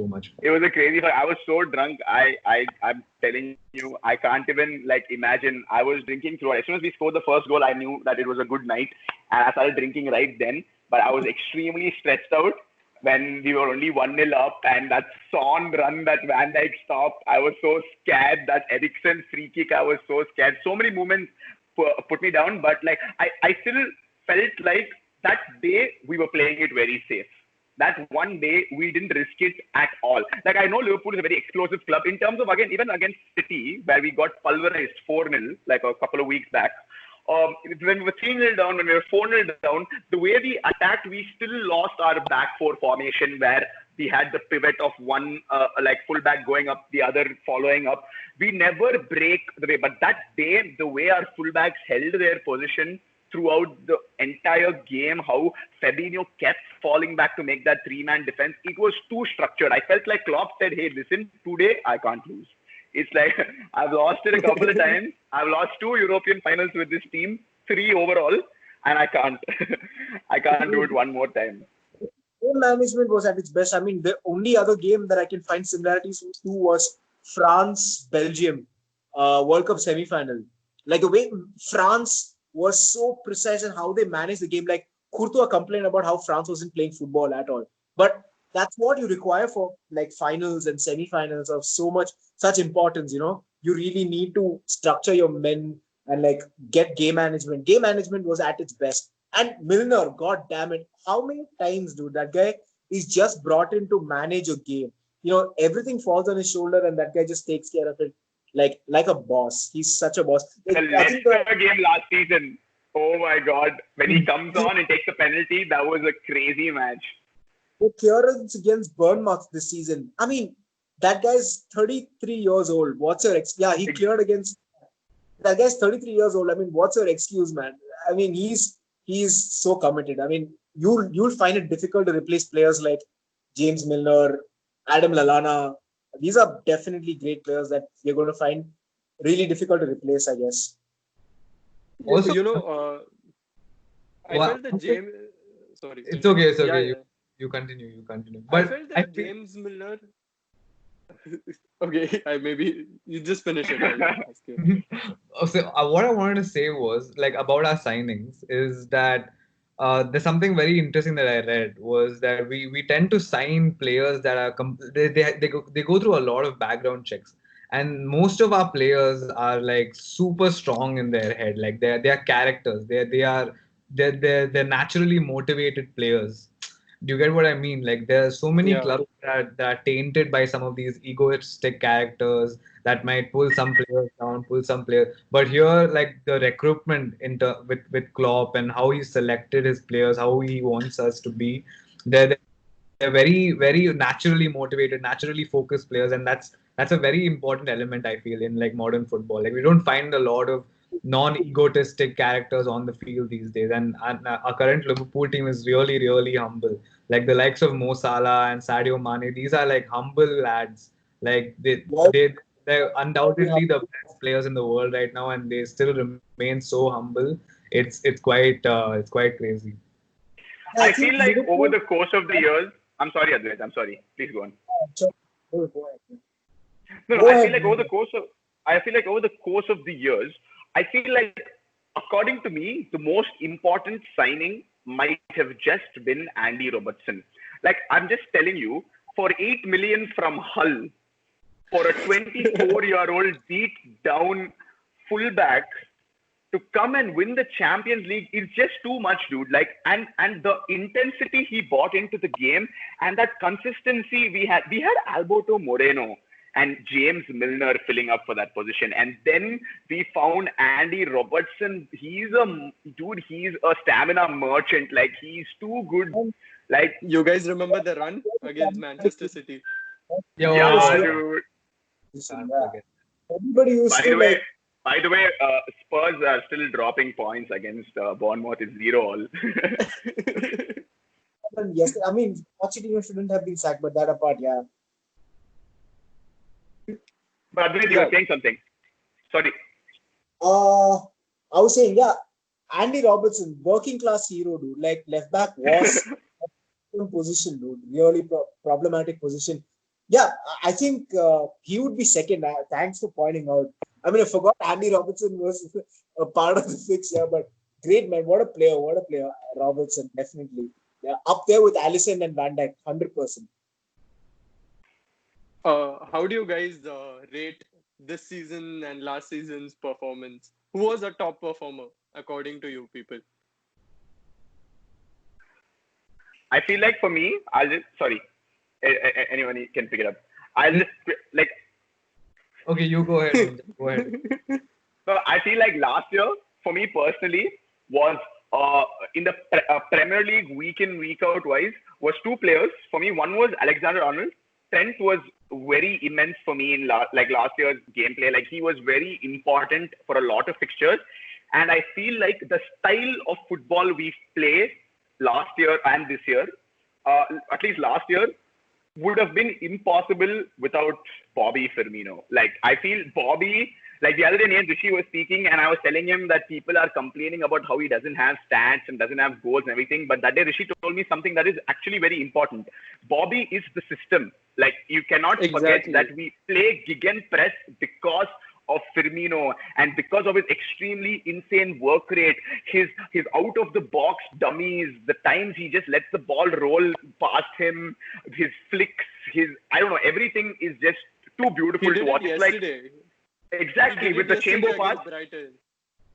much. It was a crazy fight. I was so drunk. I'm telling you, I can't even imagine. I was drinking throughout. As soon as we scored the first goal, I knew that it was a good night, and I started drinking right then. But I was extremely stressed out. when we were only 1-0 up, and that Son run, that Van Dijk stop, I was so scared. That Eriksen free kick, I was so scared. So many moments put me down, but like I still felt like that day we were playing it very safe. That one day we didn't risk it at all. Like I know Liverpool is a very explosive club in terms of, again, even against City, where we got pulverized 4-0 like a couple of weeks back. When we were 3-0 down, when we were 4-0 down, the way we attacked, we still lost our back four formation where we had the pivot of one like fullback going up, the other following up. We never break the way. But that day, the way our fullbacks held their position throughout the entire game, how Fabinho kept falling back to make that three-man defense, it was too structured. I felt like Klopp said, hey, listen, today I can't lose. It's like, I've lost it a couple of times. I've lost 2 European finals with this team, 3 overall, and I can't. I can't do it one more time. Game management was at its best. I mean, the only other game that I can find similarities to was France-Belgium World Cup semi-final. Like the way France was so precise in how they managed the game. Like Courtois complained about how France wasn't playing football at all. But that's what you require for like finals and semi-finals of such importance, you know. You really need to structure your men and like get game management. Game management was at its best. And Milner, god damn it, how many times, dude, that guy is just brought in to manage a game. You know, everything falls on his shoulder and that guy just takes care of it like a boss. He's such a boss. The Leicester game last season, oh my god, when he comes on and takes a penalty, that was a crazy match. The clearance against Bournemouth this season. I mean, that guy's 33 years old. What's your excuse? Yeah, he cleared against. That guy's 33 years old. I mean, what's your excuse, man? I mean, he's so committed. I mean, you'll find it difficult to replace players like James Milner, Adam Lallana. These are definitely great players that you're going to find really difficult to replace, I guess. Also, I felt that James. Sorry. It's okay. It's okay. Yeah. You continue. But I felt that James Milner. Okay, maybe you just finish it. I'll ask you. So what I wanted to say was like about our signings is that there's something very interesting that I read was that we tend to sign players that are they go through a lot of background checks, and most of our players are like super strong in their head, like they're characters, they're naturally motivated players. Do you get what I mean? Like there are so many clubs that are tainted by some of these egoistic characters that might pull some players down, pull some players. But here, like the recruitment with Klopp and how he selected his players, how he wants us to be, they're very, very naturally motivated, naturally focused players, and that's a very important element I feel in like modern football. Like we don't find a lot of non-egotistic characters on the field these days, and our current Liverpool team is really, really humble. Like the likes of Mo Salah and Sadio Mane, these are like humble lads. Like they're undoubtedly the best players in the world right now, and they still remain so humble. It's quite crazy. I feel like over the course of the years, I'm sorry, Adhvaidh, I'm sorry. Please go on. No, I feel like over the course of the years, I feel like, according to me, the most important signing might have just been Andy Robertson. Like, I'm just telling you, for 8 million from Hull, for a 24-year-old beat down fullback to come and win the Champions League is just too much, dude. Like, and the intensity he brought into the game and that consistency we had Alberto Moreno and James Milner filling up for that position. And then we found Andy Robertson. He's a stamina merchant. Like, he's too good. Like, you guys remember the run against Manchester City? Yeah, dude. Everybody used to By the way, Spurs are still dropping points against Bournemouth. It's 0-0. Yes, I mean, Pochettino shouldn't have been sacked, but that apart, yeah. But Adhvaidh, you were saying something. Sorry. I was saying, Andy Robertson, working class hero, dude. Like left back was a position, dude. Really problematic position. Yeah, I think he would be second. Thanks for pointing out. I mean, I forgot Andy Robertson was a part of the fix, but great man. What a player. Robertson, definitely. Yeah, up there with Alisson and Van Dijk, 100%. How do you guys rate this season and last season's performance? Who was a top performer according to you people? I feel like for me, I'll just sorry, anyone can pick it up. I'll just like Okay, you go ahead. Ninja. Go ahead. so I feel like last year for me personally was in the Premier League week in week out wise was two players for me. One was Alexander Arnold. Trent was very immense for me in last year's gameplay. Like he was very important for a lot of fixtures, and I feel like the style of football we played last year and this year, at least last year, would have been impossible without Bobby Firmino. Like I feel Bobby, like the other day, Niranjan Rishi was speaking, and I was telling him that people are complaining about how he doesn't have stats and doesn't have goals and everything. But that day, Rishi told me something that is actually very important. Bobby is the system. Like you cannot forget Exactly. that we play gegenpress because of Firmino and because of his extremely insane work rate, his out of the box dummies, the times he just lets the ball roll past him, his flicks, his I don't know, everything is just too He beautiful to did it watch. It's like yesterday. He exactly did with it the yesterday chamber pass. against Brighton.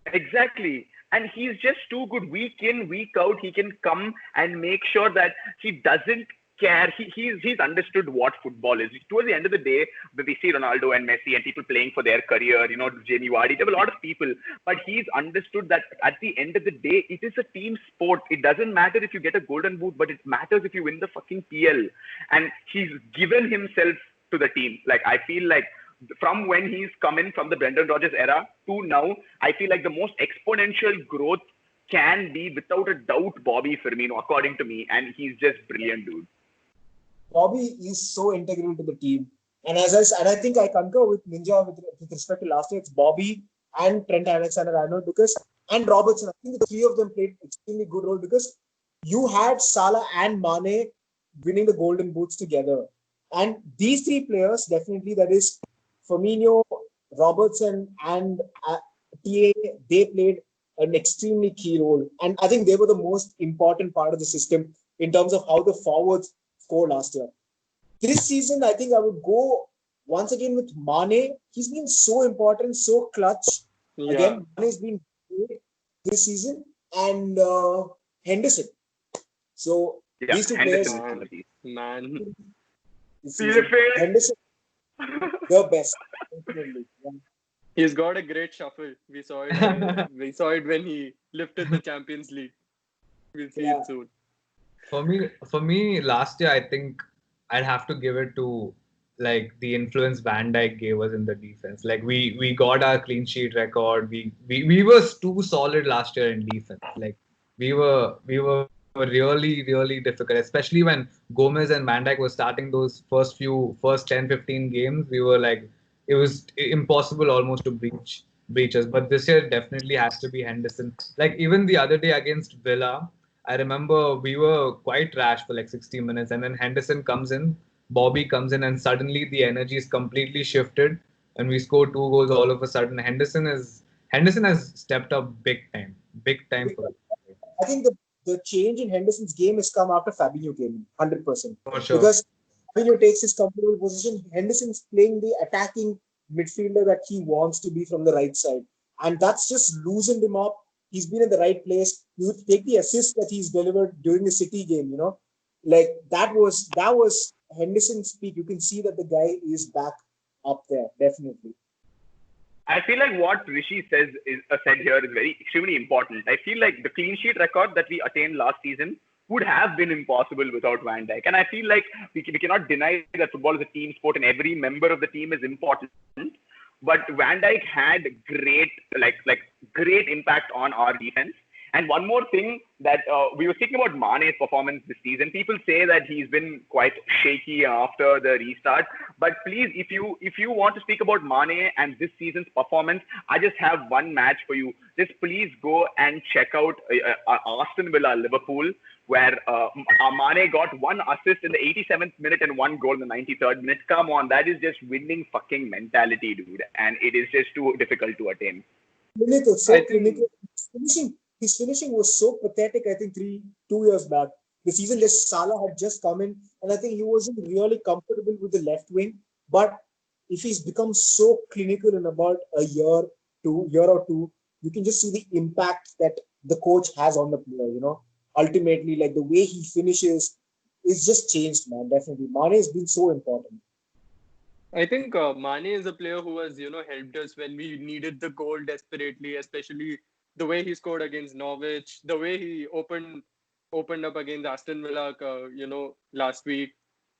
Exactly. And he's just too good. Week in, week out, he can come and make sure that he doesn't care. He's understood what football is. Towards the end of the day, we see Ronaldo and Messi and people playing for their career, Jamie Vardy, there were a lot of people. But he's understood that at the end of the day, it is a team sport. It doesn't matter if you get a golden boot, but it matters if you win the fucking PL. And he's given himself to the team. Like, I feel like from when he's come in from the Brendan Rodgers era to now, I feel like the most exponential growth can be without a doubt Bobby Firmino, according to me, and he's just brilliant, dude. Bobby is so integral to the team. And I think I concur with Ninja with respect to last year. It's Bobby and Trent Alexander-Arnold and Robertson. I think the three of them played extremely good role because you had Salah and Mane winning the golden boots together. And these three players, definitely, that is Firmino, Robertson, and TA, they played an extremely key role. And I think they were the most important part of the system in terms of how the forwards scored last year. This season, I think I would go once again with Mane. He's been so important, so clutch. Yeah. Again, Mane's been great this season. And Henderson. So Yeah, these two Henderson players, is Man. this See the season, face? Henderson, the best. Definitely. Yeah. He's got a great shuffle. We saw it. We saw it when he lifted the Champions League. We'll see Yeah. it soon. For me, last year I think I'd have to give it to like the influence Van Dijk gave us in the defense. Like we got our clean sheet record. We were too solid last year in defense. Like we were really difficult, especially when Gomez and Van Dijk were starting those first 10-15 games. We were like it was impossible almost to breach us. But this year definitely has to be Henderson. Like even the other day against Villa, I remember we were quite rash for like 60 minutes, and then Henderson comes in, Bobby comes in, and suddenly the energy is completely shifted, and we score two goals all of a sudden. Henderson has stepped up big time for us. I think the change in Henderson's game has come after Fabinho came in, 100%. For sure. Because Fabinho takes his comfortable position. Henderson's playing the attacking midfielder that he wants to be from the right side. And that's just loosened him up. He's been in the right place. You take the assist that he's delivered during the City game, like that was Henderson's peak. You can see that the guy is back up there, definitely. I feel like what Rishi said here is very extremely important. I feel like the clean sheet record that we attained last season would have been impossible without Van Dijk. And I feel like we cannot deny that football is a team sport and every member of the team is important. But Van Dijk had great impact on our defense. And one more thing that we were speaking about Mane's performance this season. People say that he's been quite shaky after the restart. But please, if you want to speak about Mane and this season's performance, I just have one match for you. Just please go and check out Aston Villa Liverpool, where Mane got one assist in the 87th minute and one goal in the 93rd minute. Come on, that is just winning fucking mentality, dude. And it is just too difficult to attain. Clinical, so clinical. His finishing was so pathetic, I think 2 years back. The season just Salah had just come in, and I think he wasn't really comfortable with the left wing. But if he's become so clinical in about a year or two, you can just see the impact that the coach has on the player. Ultimately, like the way he finishes is just changed, man. Definitely, Mane has been so important. I think Mane is a player who has, helped us when we needed the goal desperately, especially the way he scored against Norwich, the way he opened up against Aston Villa, last week.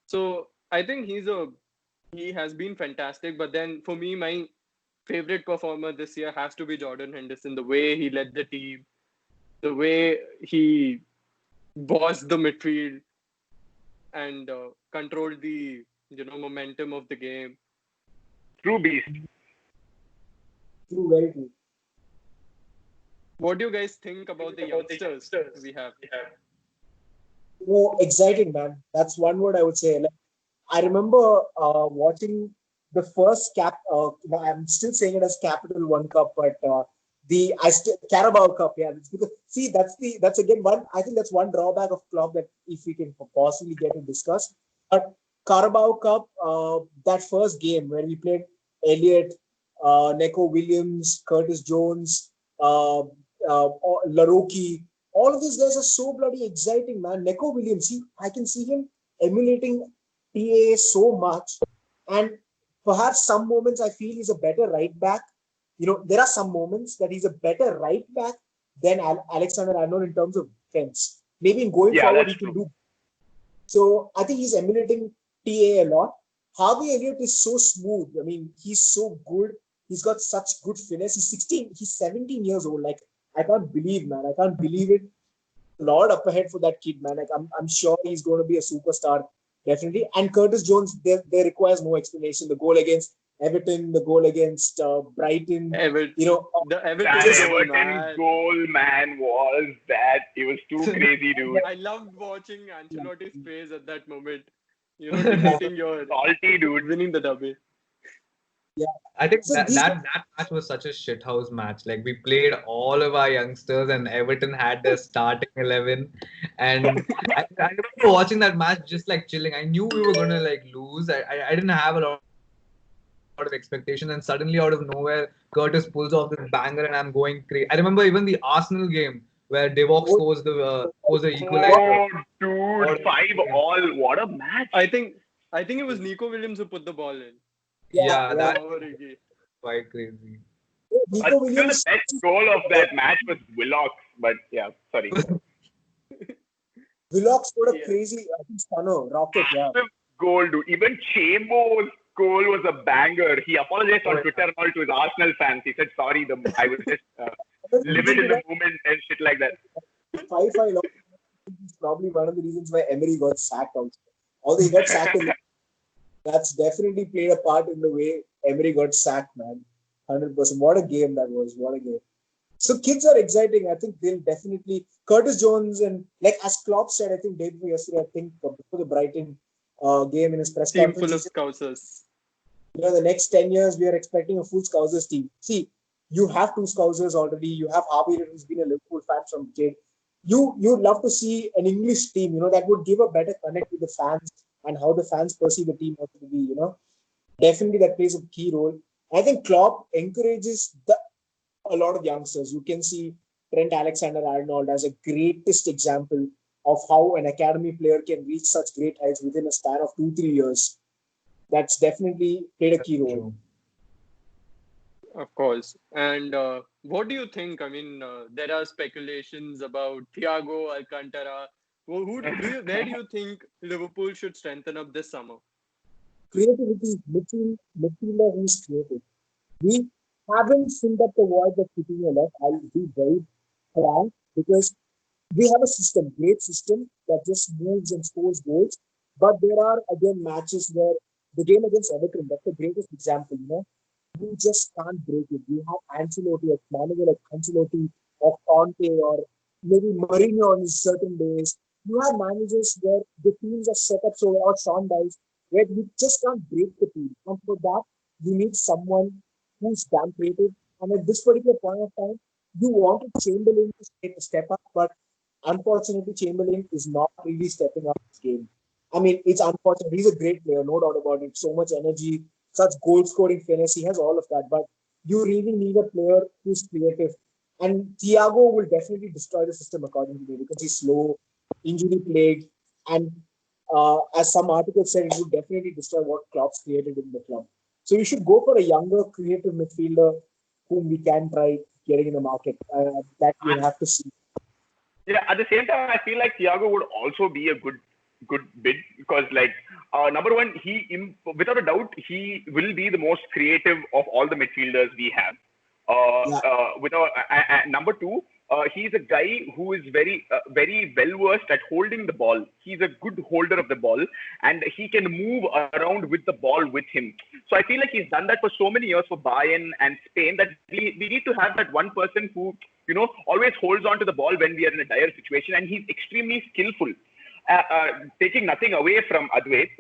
So I think he has been fantastic. But then for me, my favorite performer this year has to be Jordan Henderson. The way he led the team, the way he bossed the midfield and controlled the momentum of the game. True beast. True, very true. What do you guys think about the youngsters we have? Exciting, man. That's one word I would say. Like, I remember watching the first I'm still saying it as Capital One Cup, but Carabao Cup. Yeah, it's because see that's again one. I think that's one drawback of Klopp that if we can possibly get to discuss. But Carabao Cup, that first game where we played Elliot, Neco Williams, Curtis Jones, Laroki. All of these guys are so bloody exciting, man. Neco Williams, I can see him emulating TA so much. And perhaps some moments I feel he's a better right back. There are some moments that he's a better right back than Alexander Arnold in terms of defense. Maybe in going forward he can do. So I think he's emulating TA a lot. Harvey Elliott is so smooth. I mean, he's so good. He's got such good finesse. He's 17 years old. Like, I can't believe, man. I can't believe it. A lot up ahead for that kid, man. Like, I'm sure he's going to be a superstar, definitely. And Curtis Jones, there requires no explanation. The goal against Everton, the goal against Brighton. The Everton goal, man, was that. It was too crazy, dude. I loved watching Ancelotti's face at that moment. Defeating your salty dude, winning the derby. Yeah, I think that match was such a shithouse match. Like, we played all of our youngsters, and Everton had their starting 11. And I remember watching that match just like chilling. I knew we were gonna like lose. I didn't have a lot of expectation, and suddenly out of nowhere, Curtis pulls off this banger, and I'm going crazy. I remember even the Arsenal game where Divock scores the equalizer. Oh, dude, 5-5. What a match! I think it was Neco Williams who put the ball in. Yeah, that was quite crazy. Neco Williams. The best goal of that match was Willock, but yeah, sorry. Willock scored a crazy, I think, rocket. Yeah. Goal, dude. Even Chambo's goal was a banger. He apologized on Twitter and all to his Arsenal fans. He said, "Sorry, I was just living in the moment and shit like that." 5-5 is probably one of the reasons why Emery got sacked also. Although he got sacked that's definitely played a part in the way Emery got sacked, man. 100%. What a game that was. What a game. So kids are exciting. I think they'll definitely... Curtis Jones and, like as Klopp said, I think day before yesterday, I think before the Brighton game in his press team conference. Team full of Scousers. The next 10 years, we are expecting a full Scousers team. See, you have 2 Scousers already. You have Harvey, who's been a Liverpool fan from kid. You'd love to see an English team, that would give a better connect with the fans and how the fans perceive the team to be, Definitely that plays a key role. I think Klopp encourages a lot of youngsters. You can see Trent Alexander-Arnold as a greatest example of how an academy player can reach such great heights within a span of 2-3 years. That's definitely played a key role. Of course. And what do you think? I mean, there are speculations about Thiago Alcantara. Where do you think Liverpool should strengthen up this summer? Creativity, midfielder who's creative. We haven't filled up the void that Coutinho left. I'll be very frank because we have a great system that just moves and scores goals. But there are again matches where the game against Everton, that's the greatest example, you just can't break it. You have Ancelotti, a manager like Ancelotti or Conte or maybe Mourinho on certain days. You have managers where the teams are set up so well, or Sean Dyche, where you just can't break the team. And for that, you need someone who's damn creative. And at this particular point of time, you wanted Chamberlain to step up, but unfortunately, Chamberlain is not really stepping up his game. I mean, it's unfortunate. He's a great player, no doubt about it. So much energy, such goal scoring finesse. He has all of that. But you really need a player who's creative. And Thiago will definitely destroy the system, according to me, because he's slow, injury plagued, and as some articles said, it would definitely destroy what Klopp's created in the club. So you should go for a younger, creative midfielder whom we can try getting in the market. That we'll have to see. Yeah, at the same time, I feel like Thiago would also be a good bid because, like, number one, without a doubt, he will be the most creative of all the midfielders we have. Yeah. Number two, he's a guy who is very well versed at holding the ball. He's a good holder of the ball, and he can move around with the ball with him. So I feel like he's done that for so many years for Bayern and Spain that we need to have that one person who always holds on to the ball when we are in a dire situation, and he's extremely skillful. Taking nothing away from Adhvaidh,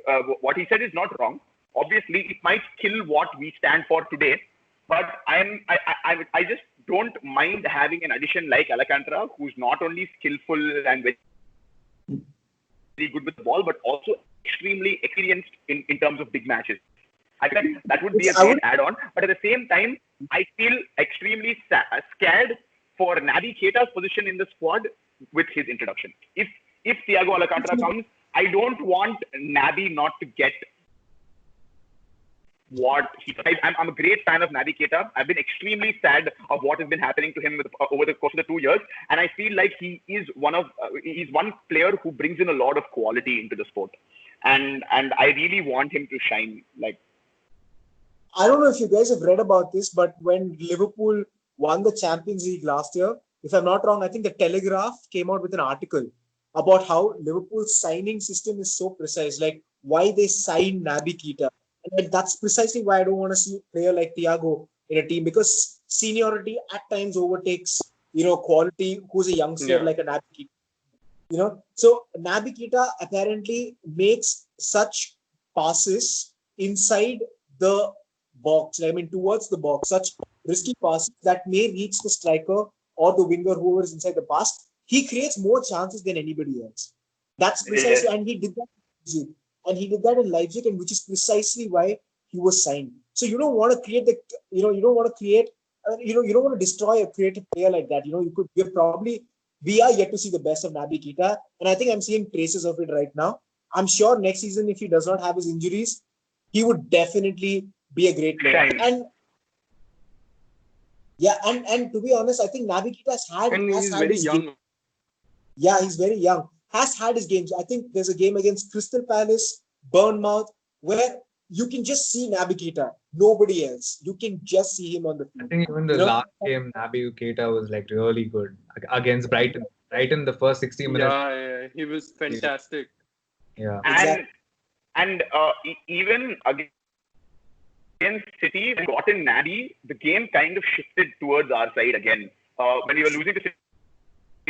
what he said is not wrong. Obviously, it might kill what we stand for today, but I just don't mind having an addition like Alcantara, who's not only skillful and very good with the ball, but also extremely experienced in terms of big matches. I think that would be a great add-on. But at the same time, I feel extremely scared for Naby Keita's position in the squad with his introduction. If Thiago Alcantara comes, I don't want Naby not to get what he does. I'm a great fan of Naby Keita. I've been extremely sad of what has been happening to him over the course of the 2 years, and I feel like he's one player who brings in a lot of quality into the sport, and I really want him to shine. Like, I don't know if you guys have read about this, but when Liverpool won the Champions League last year, if I'm not wrong, I think the Telegraph came out with an article about how Liverpool's signing system is so precise, like why they signed Naby Keita. And that's precisely why I don't want to see a player like Thiago in a team, because seniority at times overtakes, quality, who's a youngster like a Naby Keita. So Naby Keita apparently makes such passes inside the box, towards the box, such risky passes that may reach the striker or the winger, whoever is inside the pass. He creates more chances than anybody else. That's precisely, and he did that in Leipzig. And he did that in Leipzig, and which is precisely why he was signed. So you don't want to create you don't want to create, you don't want to destroy a creative player like that. We are yet to see the best of Naby Keita, and I think I'm seeing traces of it right now. I'm sure next season, if he does not have his injuries, he would definitely be a great player. Shine. And to be honest, I think Naby Keita he's very young. Game. Yeah, he's very young. Has had his games. I think there's a game against Crystal Palace, Bournemouth, where you can just see Naby Keita. Nobody else. You can just see him on the field. I think even the last game, Naby Keita was like really good against Brighton. Brighton, the first 60 minutes. Yeah, he was fantastic. Yeah. And even against City, when we got in Naby, the game kind of shifted towards our side again. When we were losing to City,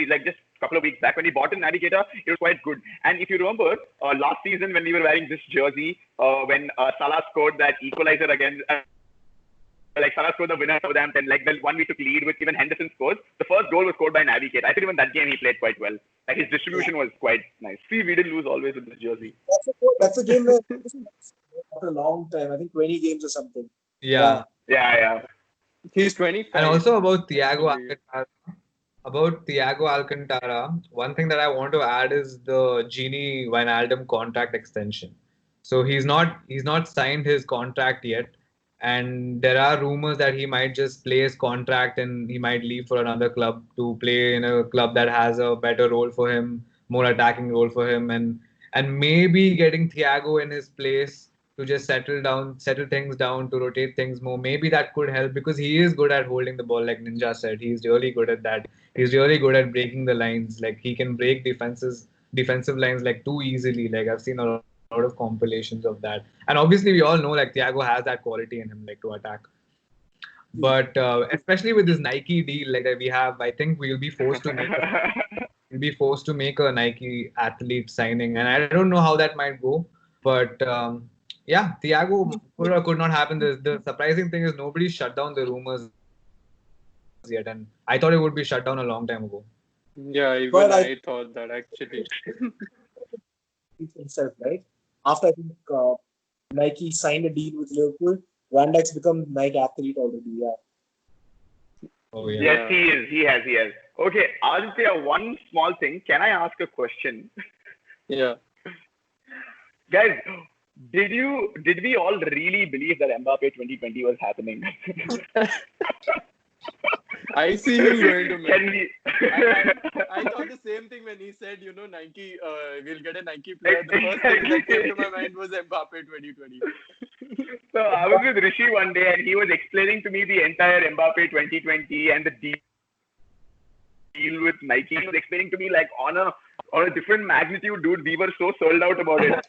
like just a couple of weeks back, when we bought in Naby Keita, it was quite good. And if you remember, last season when we were wearing this jersey, when Salah scored that equalizer against, Salah scored the winner for them, and like the one we took lead with, even Henderson scores. The first goal was scored by Naby Keita. I think even that game he played quite well. Like his distribution was quite nice. See, we didn't lose always with this jersey. That's a game where after a long time, I think 20 games or something. Yeah. He's 25. And also about Thiago Alcantara, one thing that I want to add is the Gini Wijnaldum contract extension. So he's not signed his contract yet, and there are rumors that he might just play his contract and he might leave for another club to play in a club that has a better role for him, more attacking role for him, and maybe getting Thiago in his place to just settle things down, to rotate things more. Maybe that could help because he is good at holding the ball, like Ninja said. He's really good at that. He's really good at breaking the lines. Like he can break defensive lines like too easily. Like I've seen a lot of compilations of that. And obviously we all know like Thiago has that quality in him, like to attack. But especially with this Nike deal like that we have, I think we'll be forced to make a Nike athlete signing, and I don't know how that might go. But yeah, Thiago could or could not happen. The surprising thing is nobody shut down the rumors yet, and I thought it would be shut down a long time ago. Yeah, even But I thought that actually. himself, right? After I think Nike signed a deal with Liverpool, Van Dijk's become Nike athlete already. Yeah. Oh yeah. Yes, Yeah. he is. He has. Okay, Aditya, one small thing. Can I ask a question? Yeah. Guys, did we all really believe that Mbappe 2020 was happening? I see him going to Can Messi. we? I thought the same thing when he said, Nike will get a Nike player. The first thing that came to my mind was Mbappe 2020. So I was with Rishi one day and he was explaining to me the entire Mbappe 2020 and the deal with Nike. He was explaining to me like on a different magnitude, dude. We were so sold out about it.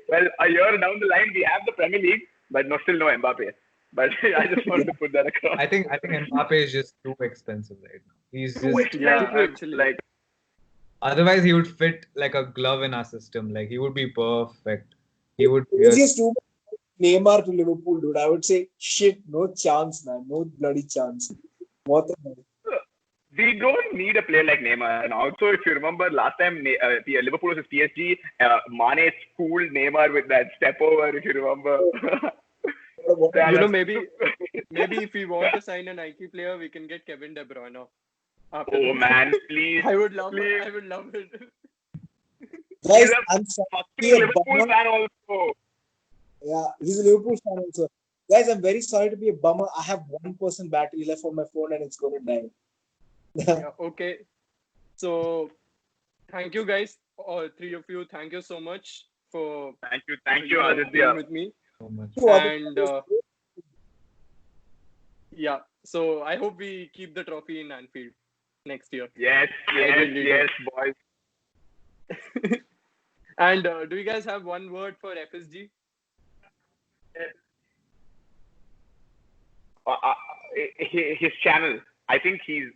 Well, a year down the line, we have the Premier League, but still no Mbappe. But I just wanted to put that across. I think Mbappe is just too expensive right now. He's Too just Yeah, expensive. actually. Like, otherwise he would fit like a glove in our system. Like he would be perfect. He would Craziest too. Neymar to Liverpool, dude. I would say shit, no chance, man. No bloody chance. What the hell? we don't need a player like Neymar. And also, if you remember last time Liverpool was PSG, Mane schooled Neymar with that step over, if you remember. Yeah, You know, that's- maybe if we want to sign a Nike player, we can get Kevin De Bruyne after oh this. man, please. I would love please. it. He's Guys, a I'm sorry to fucking be a Liverpool bummer. fan also. Yeah, he's a Liverpool fan also. Guys, I'm very sorry to be a bummer. I have 1% battery left on my phone and it's going to die. Yeah, okay. So thank you guys, all three of you. Thank you so much for Thank you, being Aditya. with me. so much. And yeah, so I hope we keep the trophy in Anfield next year. Yes, boys. And do you guys have one word for FSG? His channel. I think he's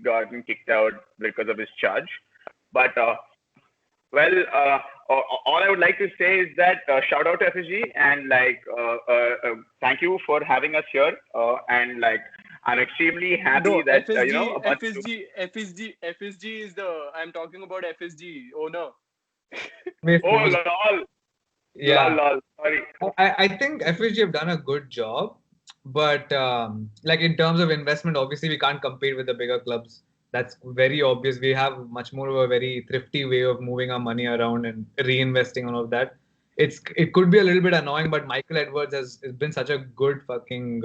gotten kicked out because of his charge. But well, all I would like to say is that shout out to FSG and thank you for having us here. And like I'm extremely happy No, that FSG, a bunch FSG is the. I'm talking about FSG owner. oh lol, Yeah. lol. Sorry. I think FSG have done a good job, but like in terms of investment, obviously we can't compete with the bigger clubs. That's very obvious. We have much more of a very thrifty way of moving our money around and reinvesting all of that. It could be a little bit annoying, but Michael Edwards has been such a good fucking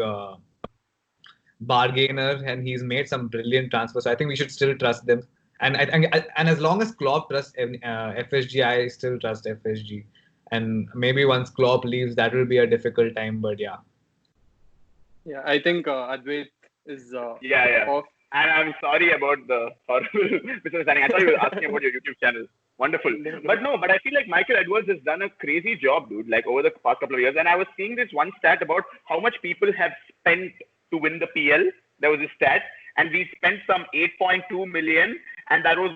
bargainer, and he's made some brilliant transfers. So I think we should still trust them. And as long as Klopp trusts FSG, I still trust FSG. And maybe once Klopp leaves, that will be a difficult time. But yeah. Yeah, I think Advait is Yeah. off. And I'm sorry about the horrible misunderstanding. I thought you were asking about your YouTube channel. Wonderful. But I feel like Michael Edwards has done a crazy job, dude, like over the past couple of years. And I was seeing this one stat about how much people have spent to win the PL. There was a stat, and we spent some 8.2 million, and that was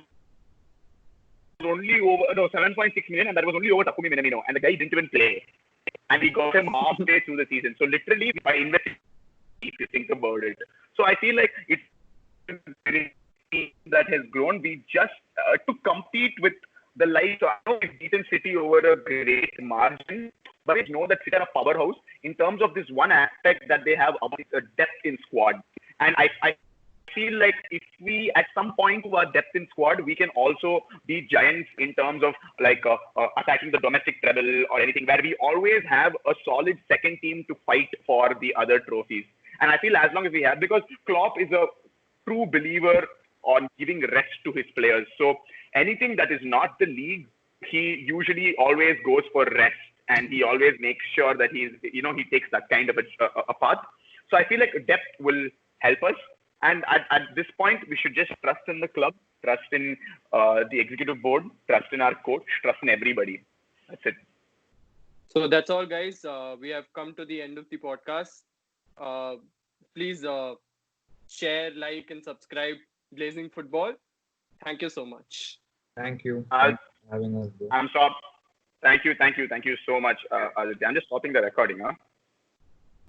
only over 7.6 million, and that was only over Takumi Minamino, and the guy didn't even play. And we got him halfway through the season. So literally, by investing, if you think about it. So I feel like it's that has grown. We just to compete with the likes. So I know we've beaten City over a great margin, but we know that City are a powerhouse in terms of this one aspect that they have about depth in squad. And I feel like if we at some point to our depth in squad, we can also be giants in terms of attacking the domestic treble or anything, where we always have a solid second team to fight for the other trophies. And I feel as long as we have, because Klopp is a true believer on giving rest to his players. So anything that is not the league, he usually always goes for rest, and he always makes sure that he takes that kind of a path. So I feel like depth will help us. And at this point, we should just trust in the club, trust in the executive board, trust in our coach, trust in everybody. That's it. So that's all, guys. We have come to the end of the podcast. Please share, like, and subscribe Blazing Football. Thank you so much. Thank you. Thanks for having us. I'm sorry. Thank you so much, Aditya. I'm just stopping the recording, huh?